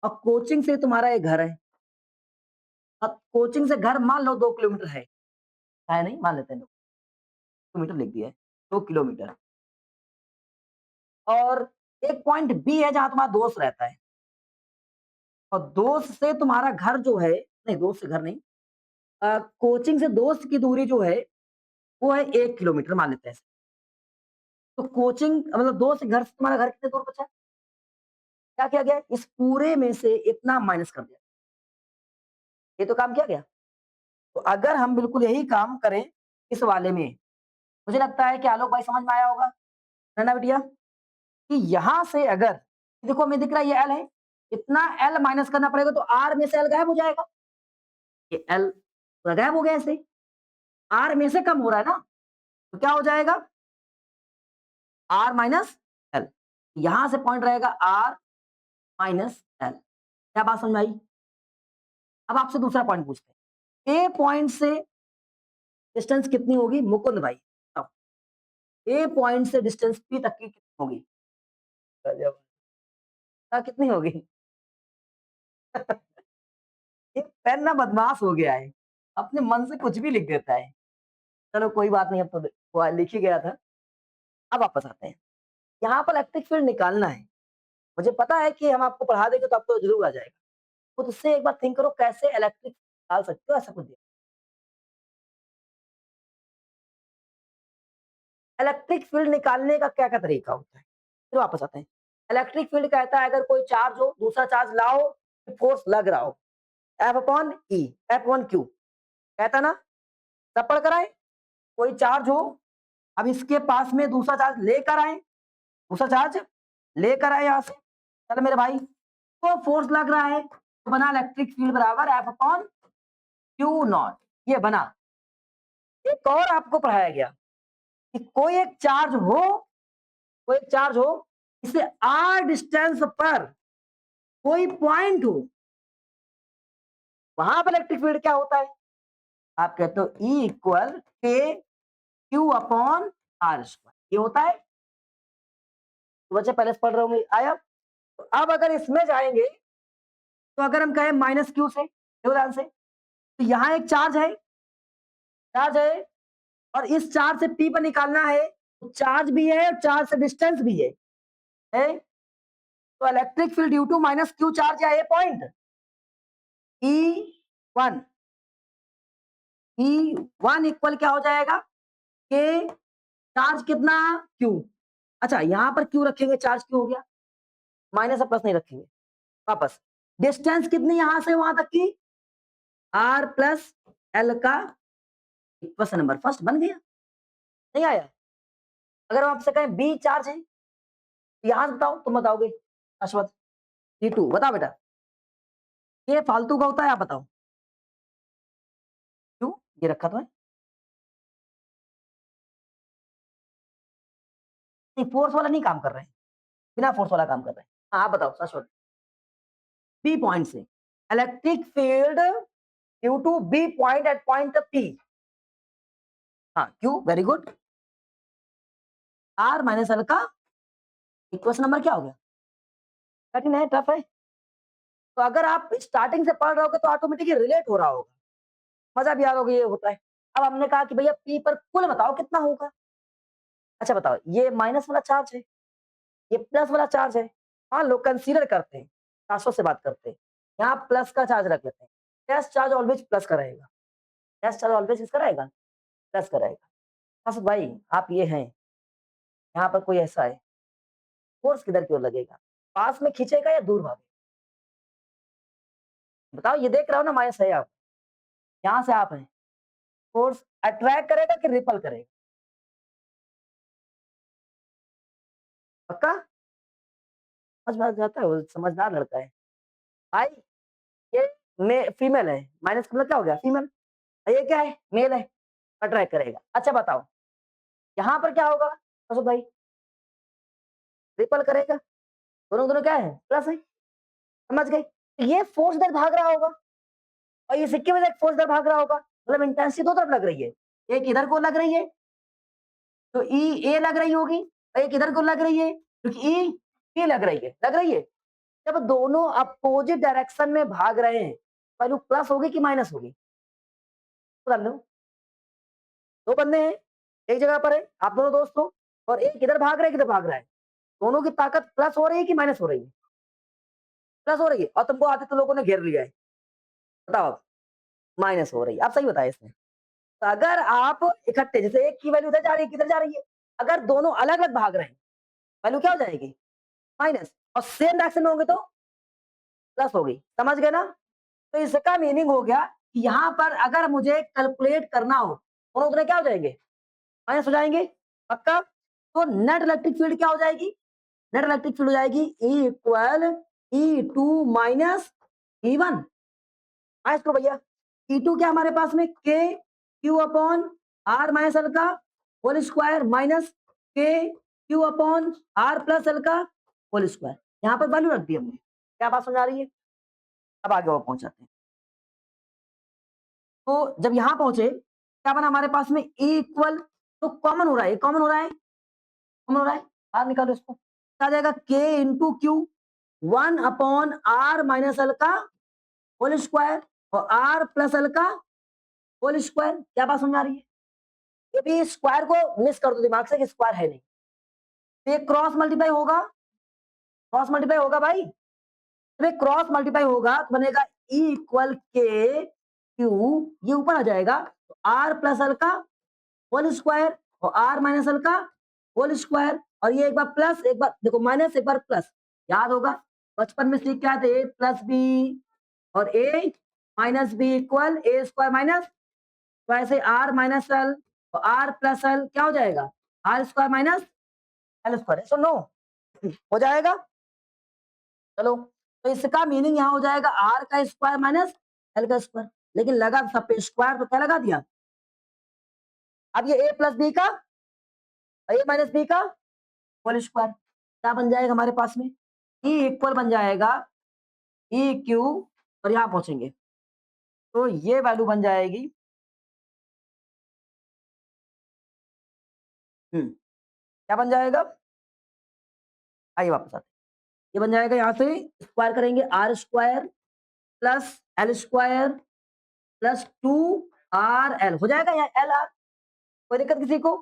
और कोचिंग से तुम्हारा ये घर है। अब कोचिंग से घर मान लो 2 किलोमीटर है नहीं? मान लेते हैं 2 किलोमीटर लिख दिया है, 2 किलोमीटर। और एक पॉइंट बी है जहाँ तुम्हारा दोस्त रहता है और दोस्त से तुम्हारा घर जो है, नहीं दोस्त से घर नहीं, कोचिंग से दोस्त की दूरी जो है, वो है 1 किलोमीटर मान लेते हैं। तो कोचिंग मतलब दोस्त के घर से तुम्हारा घर कितने दूर बचा? क्या किया गया? इस पूरे में से इतना माइनस कर दिया। ये तो काम किया गया। तो अगर हम बिल्कुल यही काम करें इस वाले में, मुझे लगता है कि आलोक भाई समझ में आया होगा, है ना बिटिया? कि यहाँ से अगर देखो हमें दिख रहा है ये एल है, इतना एल माइनस करना पड़ेगा तो आर में से एल गायब हो जाएगा। ये एल पूरा गायब हो गया ऐसे, आर में से कम हो रहा है ना, तो क्या हो जाएगा? R minus L. यहां से पॉइंट रहेगा आर माइनस एल। क्या बात समझ में आई? अब आपसे दूसरा पॉइंट पूछते हैं, ए पॉइंट से डिस्टेंस कितनी होगी मुकुंद भाई? ए पॉइंट से डिस्टेंस पी तक की कितनी होगी? कितनी होगी? ये पेन ना बदमाश हो गया है, अपने मन से कुछ भी लिख देता है। चलो कोई बात नहीं, अब तो वो लिख ही गया था। अब वापस आते हैं, यहाँ पर इलेक्ट्रिक फील्ड निकालना है। मुझे पता है कि हम आपको पढ़ा देंगे तो आपको जरूर आ जाएगा। खुद से एक बार थिंक करो कैसे इलेक्ट्रिक निकाल सकते हो, ऐसा कुछ दिया। इलेक्ट्रिक फील्ड निकालने का क्या-क्या तरीका होता है? फिर वापस आते हैं। इलेक्ट्रिक फील्ड कहता है अगर कोई चार्ज हो, दूसरा चार्ज लाओ, फोर्स लग रहा हो। F upon E, F1 Q कहता है ना? सब पढ़ कर आए? कोई चार्ज हो, अब इसके पास में दूसरा चार्ज लेकर आए, दूसरा चार्ज लेकर आए यहाँ से। चलो मेरे भाई, तो फोर्स लग रहा है, तो बना इलेक्ट्रिक फील्ड बराबर F अपॉन Q नॉट। ये बना। एक और आपको पढ़ाया गया कि कोई एक चार्ज हो, इसे r डिस्टेंस पर कोई पॉइंट हो, वहां पर इलेक्ट्रिक फील्ड क्या होता है? आप कहते हो E equal K Q upon R square, ये होता है। तो बच्चे पहले से पढ़ रहे होंगे, आया? तो अब अगर इसमें जाएंगे, तो अगर हम कहें माइनस क्यू से, ध्यान से, तो यहाँ एक चार्ज है और इस चार्ज से पी पर निकालना है, तो चार्ज भी है और चार्ज से डिस्टेंस भी है? तो electric field due to minus q charge या a point E one, E1 equal क्या हो जाएगा? के चार्ज कितना? क्यू। अच्छा यहां पर क्यू रखेंगे, चार्ज क्यू हो गया, माइनस और प्लस नहीं रखेंगे। वापस, डिस्टेंस कितनी यहां से वहां तक की? आर प्लस एल का क्वेश्चन नंबर फर्स्ट बन गया। नहीं आया? अगर हम आपसे कहें बी चार्ज है, तो यहां से बताओ, तुम बताओगे अश्वत। T2 बताओ बेटा, ये फालतू का होता है, आप बताओ क्यों ये रखा तो है? नहीं फोर्स वाला नहीं काम कर रहे हैं, बिना फोर्स वाला काम कर रहे हैं। हाँ आप बताओ शाश्वत। बी पॉइंट से electric field due to B point at point P. हाँ क्यों? Very good. R minus L का इक्वेशन नंबर क्या हो गया? कठिन है, टफ है? तो अगर आप स्टार्टिंग से पढ़ रहे होगे तो ऑटोमेटिकली रिलेट हो रहा होगा, मजा भी आ रहा होगा, ये होता है। अब हमने कहा कि भैया पी पर कुल बताओ कितना होगा। अच्छा बताओ, ये माइनस वाला चार्ज है, ये प्लस वाला चार्ज है। मान लो कंसीडर करते हैं, 400 से बात करते हैं, यहाँ प्लस का चार्ज रख लेते हैं। प्लस चार्ज ऑलवेज प्लस का रहेगा, प्लस चार्ज ऑलवेज किसका रहेगा? प्लस का रहेगा। बस भाई आप ये हैं, यहाँ पर कोई ऐसा है, फोर्स किधर की ओर लगेगा? पास में खींचेगा या दूर भागेगा? बताओ, ये देख रहे हो ना, माइनस है आप, यहाँ से आप हैं, फोर्स अट्रैक्ट करेगा कि रिपल करेगा? पक्का? समझ में आ जाता है, वो समझदार लड़का है। भाई, ये फीमेल है, माइनस का मतलब क्या हो गया? फीमेल। ये क्या है? मेल है, अट्रैक्ट करेगा। अच्छा बताओ, यहाँ पर क्या होगा अशोक भाई? रिपल करेगा। दोनों दोनों क्या है? प्लस है। समझ गए? ये फोर्स इधर भाग रहा होगा और ये सिक्के में से एक फोर्स इधर भाग रहा होगा, मतलब इंटेंसिटी दो तरफ लग रही है। एक इधर को लग रही है तो ई ए लग रही होगी, और एक इधर को लग रही है क्योंकि ई पी लग रही है। लग रही है। जब दोनों अपोजिट डायरेक्शन में भाग रहे हैं, वैल्यू प्लस होगी कि माइनस होगी? बता लो। दो बंदे हैं, एक जगह पर है, आप दोनों दोस्त हो, और एक इधर भाग रहा है, एक इधर भाग रहा है। दोनों की ताकत प्लस हो रही है कि माइनस हो रही है? प्लस हो रही है, और तुमको आदित्य लोगों ने घेर लिया है। बताओ आप। माइनस हो रही है। आप सही बताया इसने। तो अगर आप इकट्ठे, जैसे एक की वैल्यू इधर जा रही है, किधर जा रही है, अगर दोनों अलग अलग भाग रहे हैं, वैल्यू क्या हो जाएगी? माइनस। और सेम डायरेक्शन में होंगे तो प्लस होगी। समझ गए ना? तो इसका मीनिंग हो गया कि यहाँ पर अगर मुझे कैलकुलेट करना हो, दोनों उतने क्या हो जाएंगे? माइनस हो जाएंगे। पक्का? तो नेट इलेक्ट्रिक फील्ड क्या हो जाएगी? नेट इलेक्ट्रिक फील्ड हो जाएगी E equal E2 minus E1। आए इसको भैया। E2 क्या हमारे पास में? K Q upon R minus L का whole square minus K Q upon R plus L का होल स्क्वायर। यहाँ पर वैल्यू रख दी हमने। क्या बात समझ आ रही है? अब आगे और पहुंचाते हैं। तो जब यहां पहुंचे, क्या बना हमारे पास में? ए इक्वल, तो कॉमन हो रहा है, कॉमन हो रहा है, कॉमन हो रहा है, बाहर निकालो इसको। क्या आ जाएगा? के into Q 1/r minus L का होल स्क्वायर और आर प्लस एल का होल स्क्वायर। क्या बात समझ आ रही है? ये भी स्क्वायर को मिस कर दो दिमाग से कि स्क्वायर है नहीं। तो ये क्रॉस मल्टीप्लाई होगा, क्रॉस मल्टीप्लाई होगा भाई। तो क्रॉस मल्टीप्लाई होगा तो बनेगा ई इक्वल के क्यू, ये ऊपर आ जाएगा तो आर प्लस एल का होल स्क्वायर और आर माइनस एल का होल स्क्वायर, और ये एक बार प्लस, एक बार देखो माइनस, एक बार प्लस। याद होगा बचपन में सीख क्या थे? ए प्लस बी और A minus B equal A square minus, तो ऐसे आर माइनस एल और आर प्लस एल क्या हो जाएगा? R square minus L square. So no हो जाएगा। चलो, तो इसका मीनिंग यहाँ हो जाएगा आर का स्क्वायर माइनस एल का स्क्वायर। लेकिन लगा सब पे स्क्वायर, तो क्या लगा दिया? अब ये ए प्लस बी का और ए माइनस बी का होल स्क्वायर क्या बन जाएगा हमारे पास में? ई इक्वल बन जाएगा ई क्यू, और यहां पहुंचेंगे तो ये वैल्यू बन जाएगी क्या बन जाएगा? आइए वापस आते हैं। ये बन जाएगा, यहां से स्क्वायर करेंगे R square plus L square plus 2 RL हो जाएगा, या एल आर। कोई दिक्कत किसी को?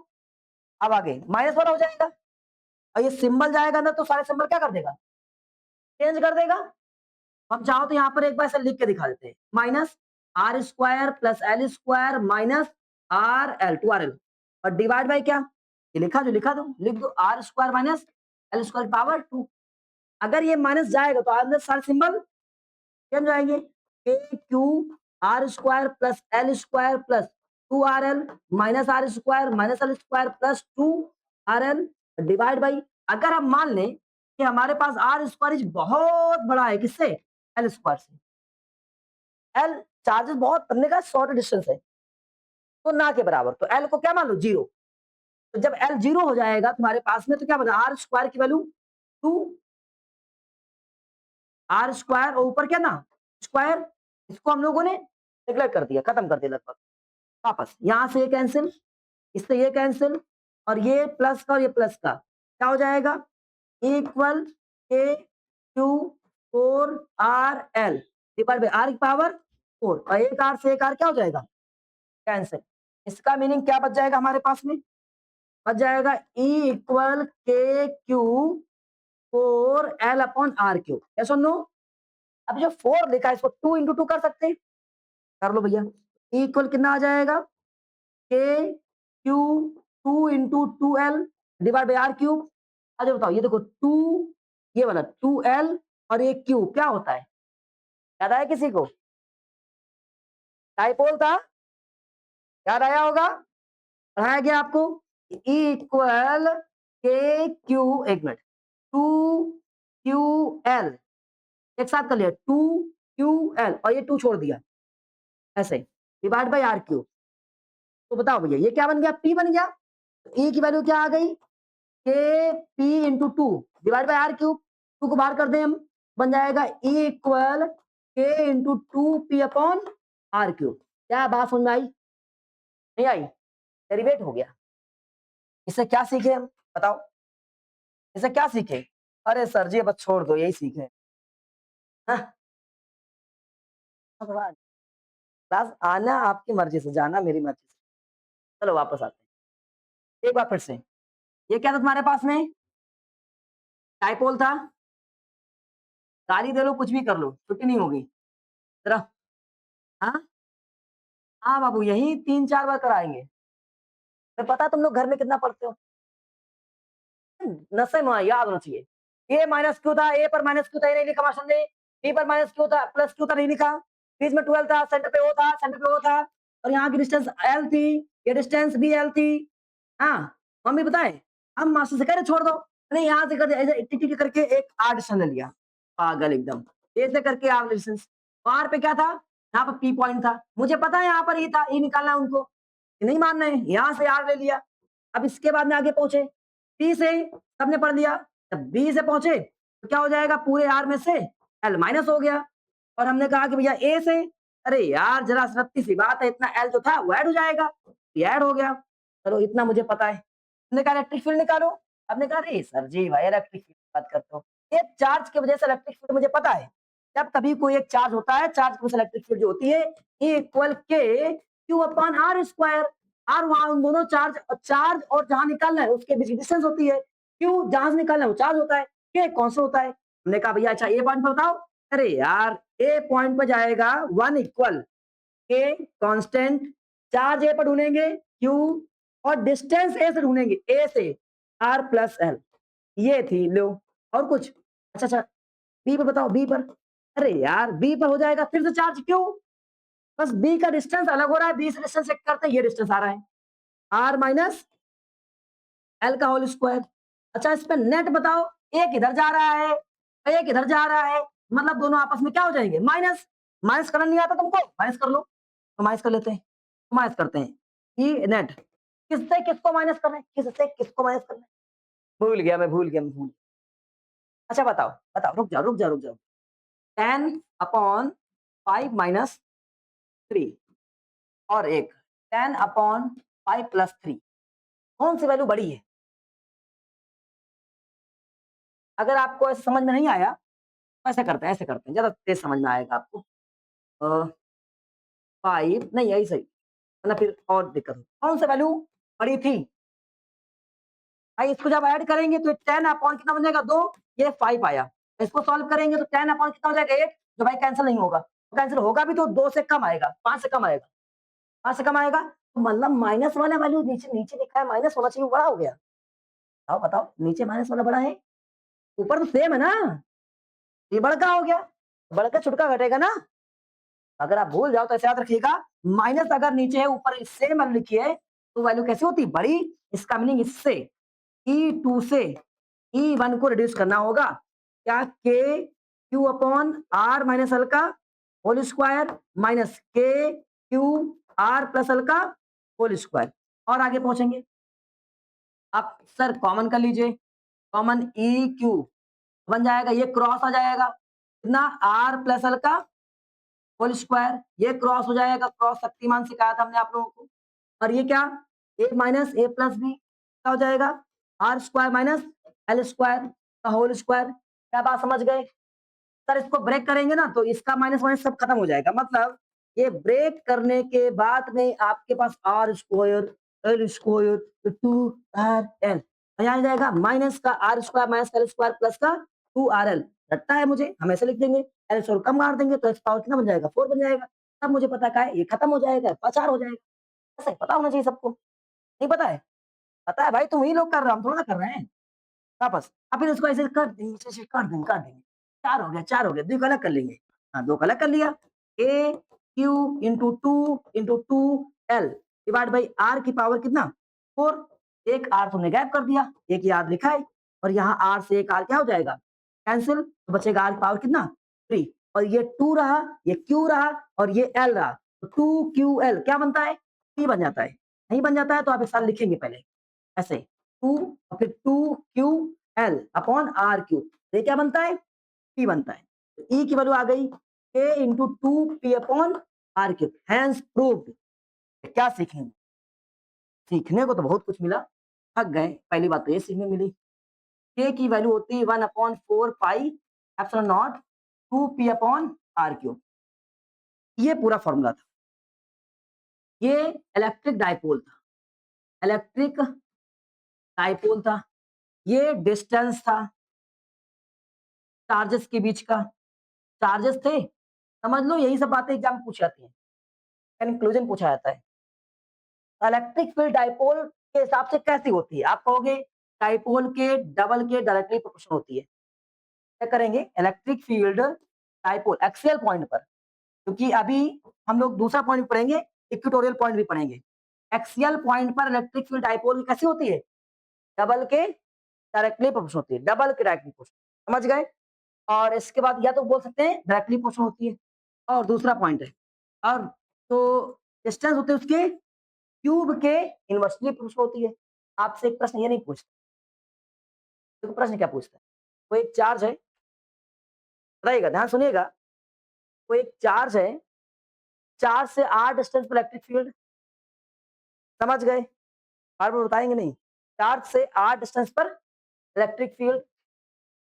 अब आगे माइनस वाला हो जाएगा, और ये सिंबल जाएगा अंदर तो सारे सिंबल क्या कर देगा? चेंज कर देगा। हम चाहो तो यहाँ पर एक बार ऐसे लिख के दिखा देते हैं, minus R square plus L square minus RL 2RL, और डिवाइड बाई क्या? ये लिखा, जो लिखा दो, लिख दो R square minus L square power 2। अगर ये माइनस जाएगा तो अंदर सारे सिंबल चेंज जाएंगे। K Q R square plus L square plus 2RL minus R square minus L square plus 2RL divide by, अगर हम मान लें कि हमारे पास आर स्क्वायर बहुत बड़ा है, किससे? एल स्क्वायर से। एल चार्जेस बहुत करने का शॉर्ट डिस्टेंस है, तो ना के बराबर, तो एल को क्या मान लो? जीरो। तो जब एल जीरो हो जाएगा तुम्हारे पास में, तो क्या बना? आर स्क्वायर की वैल्यू 2R स्क्वायर और ऊपर क्या ना? स्क्वायर। इसको हम लोगों ने नेग्लेक्ट कर दिया, खत्म कर दिया लगभग। वापस यहां से ये कैंसिल, इससे ये कैंसिल, और ये प्लस का और ये प्लस का क्या हो जाएगा? Equal K Q 4RL divide by R की पावर 4, और एक आर से एक आर क्या हो जाएगा? कैंसिल। इसका मीनिंग क्या बच जाएगा हमारे पास में? बच जाएगा E equal K Q 4L upon R Q. Yes और नो? अब जो 4 लिखा है इसको 2 इंटू 2 कर सकते हैं, कर लो भैया। E इक्वल कितना आ जाएगा? K Q 2 into 2L divide by R cube. अच्छा बताओ, ये देखो 2, ये वाला 2L और ये क्यूब क्या होता है? याद आया किसी को? डाइपोल था, याद आया होगा, पढ़ाया गया आपको। E इक्वल के क्यू, एक मिनट, टू क्यू एल, एक साथ कर लिया, टू क्यू एल और ये टू छोड़ दिया, ऐसे डिवाइड बाई आर क्यू। तो बताओ भैया ये क्या बन गया, पी बन गया। ई की वैल्यू क्या आ गई, K P into two divide by R cube. Two को बाहर कर दें हम, बन जाएगा E equal K into two P upon R cube. क्या बात समझ में आई, नहीं आई, डेरिवेट हो गया। इससे क्या सीखे हम, बताओ, इससे क्या सीखे। अरे सर जी बस छोड़ दो, यही सीखे। हाँ, भगवान, क्लास आना आपकी मर्जी से, जाना मेरी मर्जी से। चलो वापस आते हैं एक बार फिर से। ये क्या था तुम्हारे पास में, डाइपोल था, गाली दे लो कुछ भी कर लो, छुट्टी नहीं होगी। जरा, हाँ हाँ बाबू, यही 3-4 बार कराएंगे। मैं पता है तुम लोग घर में कितना पढ़ते हो, नशे में याद होना चाहिए। ए माइनस क्यू था, ए पर माइनस क्यू था, ये नहीं लिखा मास्टर ने। बी पर माइनस क्यू था, प्लस क्यू था, नहीं लिखा। बीच में 12 था, सेंटर पे ओ था, सेंटर पे ओ था, और यहाँ की डिस्टेंस एल थी, ये डिस्टेंस भी एल थी। हाँ, मम्मी बताए, हम मास्टर से कह रहे छोड़ दो, नहीं यहाँ से कर ऐसे टिक टिक करके एक आर डिस्टेंस ले लिया, पागल एकदम। ऐसे करके आर डिस्टेंस, आर पे क्या था, यहाँ पर पी पॉइंट था, मुझे पता है यहाँ पर ये था, ये निकालना है उनको, नहीं मानना है, यहाँ से आर ले लिया। अब इसके बाद में आगे पहुंचे, पी से सबने पढ़ लिया, जब बी से पहुंचे तो क्या हो जाएगा, पूरे आर में से एल माइनस हो गया। और हमने कहा कि भैया ए से, अरे यार जरा सत्ती सी बात है, इतना एल जो था वो ऐड हो जाएगा, ये ऐड हो गया। चलो इतना मुझे पता है। हमने कहा इलेक्ट्रिक फील्ड निकालो, हमने कहा अरे सर जी भाई इलेक्ट्रिक फील्ड बात करते हो, एक चार्ज की वजह से इलेक्ट्रिक फील्ड मुझे पता है। जब कभी कोई एक चार्ज होता है, चार्ज की वजह से इलेक्ट्रिक फील्ड जो होती है E equal K Q upon R square. आर वहां उन दोनों चार्ज, चार्ज और जहां निकालना है उसके बीच की डिस्टेंस होती है, क्यू जहां से निकालना है वो चार्ज होता है, के कांस्टेंट होता है। हमने कहा भैया अच्छा ए पॉइंट पर बताओ, अरे यार ए पॉइंट पर जाएगा 1 इक्वल के कांस्टेंट, चार्ज ए पर ढूंढेंगे क्यू, और डिस्टेंस ए से ढूंढेंगे, ए से आर प्लस एल, ये थी लो। और कुछ, अच्छा अच्छा, बी पर बताओ, बी पर, अरे यार बी पर हो जाएगा फिर से चार्ज क्यू, बस बी का डिस्टेंस अलग हो रहा है, बी से डिस्टेंस चेक करते हैं, ये डिस्टेंस आ रहा है आर माइनस एल का होल स्क्वायर। अच्छा इस पे नेट बताओ, एक इधर जा रहा है, एक इधर जा रहा है, मतलब दोनों आपस में क्या हो जाएंगे, माइनस। माइनस करना नहीं आता तुमको, माइनस कर लो, तो माइनस कर लेते हैं, तो माइनस करते हैं, ई नेट किससे किसको माइनस करना है, किससे किसको माइनस करना है, भूल गया मैं, भूल गया मैं, भूल। अच्छा बताओ बताओ, रुक जाओ रुक जाओ रुक जाओ, 10/5 माइनस 3 और एक 10/5 प्लस 3, कौन सी वैल्यू बड़ी है। अगर आपको ऐसे समझ में नहीं आया तो ऐसे करते हैं, ऐसे करते हैं, ज्यादा तेज समझ में आएगा आपको। 5 नहीं, यही सही, वरना फिर और दिक्कत हो। कौन सी वैल्यू बड़ी थी भाई, इसको जब ऐड करेंगे तो 10 अपॉन कितना बन जाएगा 2, ये 5 आया। इसको सॉल्व करेंगे तो 10 अपॉन कितना हो जाएगा 8, जो भाई कैंसिल नहीं होगा, कैंसिल होगा भी तो 2 से कम आएगा, 5 से कम आएगा, 5 से कम आएगा, तो मतलब माइनस वाला वैल्यू नीचे नीचे लिखा है, माइनस होना चाहिए, बड़ा हो गया। बताओ बताओ, नीचे माइनस वाला बड़ा है, ऊपर तो सेम है ना, ये बड़का हो गया, बड़का छुटका घटेगा ना। अगर आप भूल जाओ तो ऐसे याद रखिएगा, माइनस अगर नीचे है ऊपर सेम वैल्यू लिखी है तो वैल्यू कैसे होती है, बड़ी। इसका मीनिंग इससे E2 से E1 को रिड्यूस करना होगा, क्या, K Q upon R minus L का whole square minus K Q R plus L का होल स्क्वायर। और आगे पहुंचेंगे, आप सर कॉमन कर लीजिए, कॉमन ई क्यू बन जाएगा, ये क्रॉस आ जाएगा, कितना, आर प्लस एल का होल स्क्वायर, ये क्रॉस हो जाएगा, क्रॉस शक्तिमान सिखाया था हमने आप लोगों को। और ये क्या, A minus A plus B क्या हो जाएगा, R square minus L square का होल स्क्वायर। क्या बात समझ गए। सर इसको ब्रेक करेंगे ना तो इसका माइनस माइनस सब खत्म हो जाएगा, मतलब ये ब्रेक करने के बाद में आपके पास R square L square 2RL आ जाएगा, माइनस का R square minus L square plus का 2RL रटता है मुझे, हम ऐसे लिख देंगे, एल स्क्वायर कम मार देंगे तो एक्स पावर कितना बन जाएगा 4 बन जाएगा। तब मुझे पता है ये खत्म हो जाएगा, 4 हो जाएगा। ऐसा पता होना चाहिए सबको, नहीं पता है, पता है भाई, तुम ही लोग कर रहे हो, हम थोड़ा ना कर रहे हैं। वापस अब फिर इसको ऐसे कर देंगे, ऐसे कर देंगे, कर देंगे, 4 हो गया, 4 हो गया, 2 को अलग कर लेंगे, हाँ 2 को अलग कर लिया, a q into two L divide by R की पावर कितना 4। एक आर तुमने गैप कर दिया, एक याद लिखा है, और यहाँ आर से एक आर क्या हो जाएगा कैंसिल, तो बचेगा आर की पावर कितना 3। और ये 2 रहा, ये क्यू रहा, और ये एल रहा, तो 2 QL क्या बनता है P बन जाता है। नहीं बन जाता है तो आप एक साथ लिखेंगे पहले ऐसे 2 और फिर 2QL अपॉन आर क्यूब, ये क्या बनता है P बनता है। तो E की वैल्यू आ गई K into 2P upon R cube, hence proved. क्या सीखेंगे, सीखने को तो बहुत कुछ मिला, थक गए, पहली बात तो ये सीखने मिली। K की वैल्यू होती है 1/4 pi epsilon naught 2P upon R cube, ये पूरा फॉर्मूला था। ये इलेक्ट्रिक डाइपोल था, इलेक्ट्रिक डाइपोल था, ये डिस्टेंस था चार्जेस के बीच का, चार्जेस थे, समझ लो यही सब बातें एग्जाम में पूछी जाती हैं, कंक्लूजन पूछा जाता है। इलेक्ट्रिक फील्ड डाइपोल के हिसाब से कैसी होती है, आप कहोगे डाइपोल के डबल के डायरेक्टली प्रोपोर्शनल होती है। क्या करेंगे electric field dipole axial point पर, क्योंकि अभी हम लोग दूसरा पॉइंट पढ़ेंगे, इक्वेटोरियल पॉइंट भी पढ़ेंगे। एक्सियल पॉइंट पर इलेक्ट्रिक फील्ड डाइपोल कैसी होती है, डबल के डायरेक्टली प्रोपोर्शनल होती है, डबल के डायरेक्टली प्रोपोर्शनल, समझ गए। और इसके बाद या तो बोल सकते हैं डायरेक्टली प्रोपोर्शनल होती है, और दूसरा पॉइंट है, और तो डिस्टेंस होते हैं उसके क्यूब के इनवर्सली प्रोपोर्शनल होती है। आपसे एक प्रश्न ये नहीं पूछता, देखो प्रश्न क्या पूछता है, कोई एक चार्ज है, बताइएगा ध्यान सुनिएगा, कोई एक चार्ज है, चार्ज से आर डिस्टेंस पर इलेक्ट्रिक फील्ड, समझ गए, बार बार बताएंगे नहीं, चार्ज से आर डिस्टेंस पर इलेक्ट्रिक फील्ड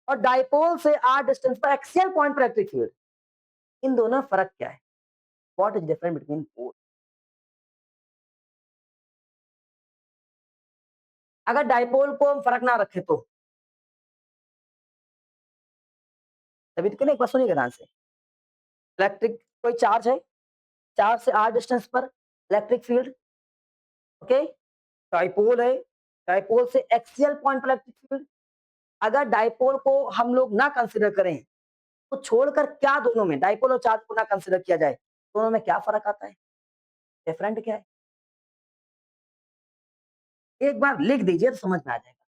और डाइपोल से आर डिस्टेंस पर एक्सियल पॉइंट पर इलेक्ट्रिक फील्ड, इन दोनों में फर्क क्या है, what is different between both. अगर डाइपोल को हम फर्क ना रखें तो तभी तो एक बार सुनिएगा ध्यान से, इलेक्ट्रिक कोई चार्ज है, चार्ज से आर डिस्टेंस पर इलेक्ट्रिक फील्ड, ओके, डाइपोल है, डाइपोल से एक्सियल पॉइंट पर इलेक्ट्रिक फील्ड। अगर डाइपोल को हम लोग ना कंसीडर करें तो छोड़कर क्या दोनों में, डाइपोल और चार्ज को ना कंसीडर किया जाए, दोनों में क्या फर्क आता है, डिफरेंट क्या है, एक बार लिख दीजिए तो समझ में आ जाएगा।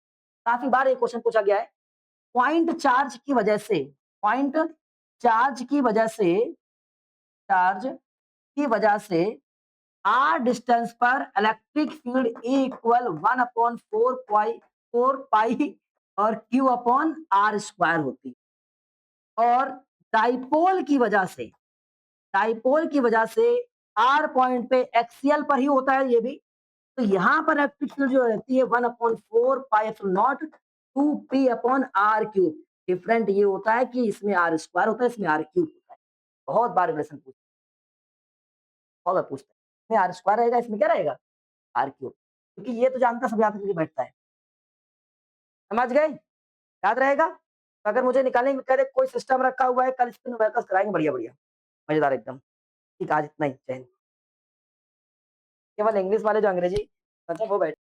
काफी बार ये क्वेश्चन पूछा गया है, पॉइंट चार्ज की वजह से, पॉइंट चार्ज की वजह से, चार्ज की वजह से आर डिस्टेंस पर इलेक्ट्रिक फील्ड इक्वल 1/4 पाई और क्यू अपॉन आर स्क्वायर होती है। और डाइपोल की वजह से, डाइपोल की वजह से आर पॉइंट पे एक्सियल पर ही होता है ये भी, तो यहां पर इलेक्ट्रिक फील्ड जो रहती है 1/4 pi epsilon naught 2P upon R cube. Different ये होता है कि इसमें आर स्क्वायर होता है, इसमें आर क्यूब होता है। बहुत बार रिलेशन पूछते हैं, बहुत बार पूछते हैं, इसमें आर स्क्वायर रहेगा, इसमें क्या रहेगा आर क्यूब, क्योंकि ये तो जानता सब याद करके बैठता है, समझ गए, याद रहेगा। तो अगर मुझे निकालने में कह दे कोई सिस्टम रखा हुआ है, कल इस पे न्यूमेरिकल्स कराएंगे, बढ़िया बढ़िया मजेदार एकदम। ठीक, आज इतना ही, जय हिंद। केवल इंग्लिश वाले जो अंग्रेजी मतलब वो बैठ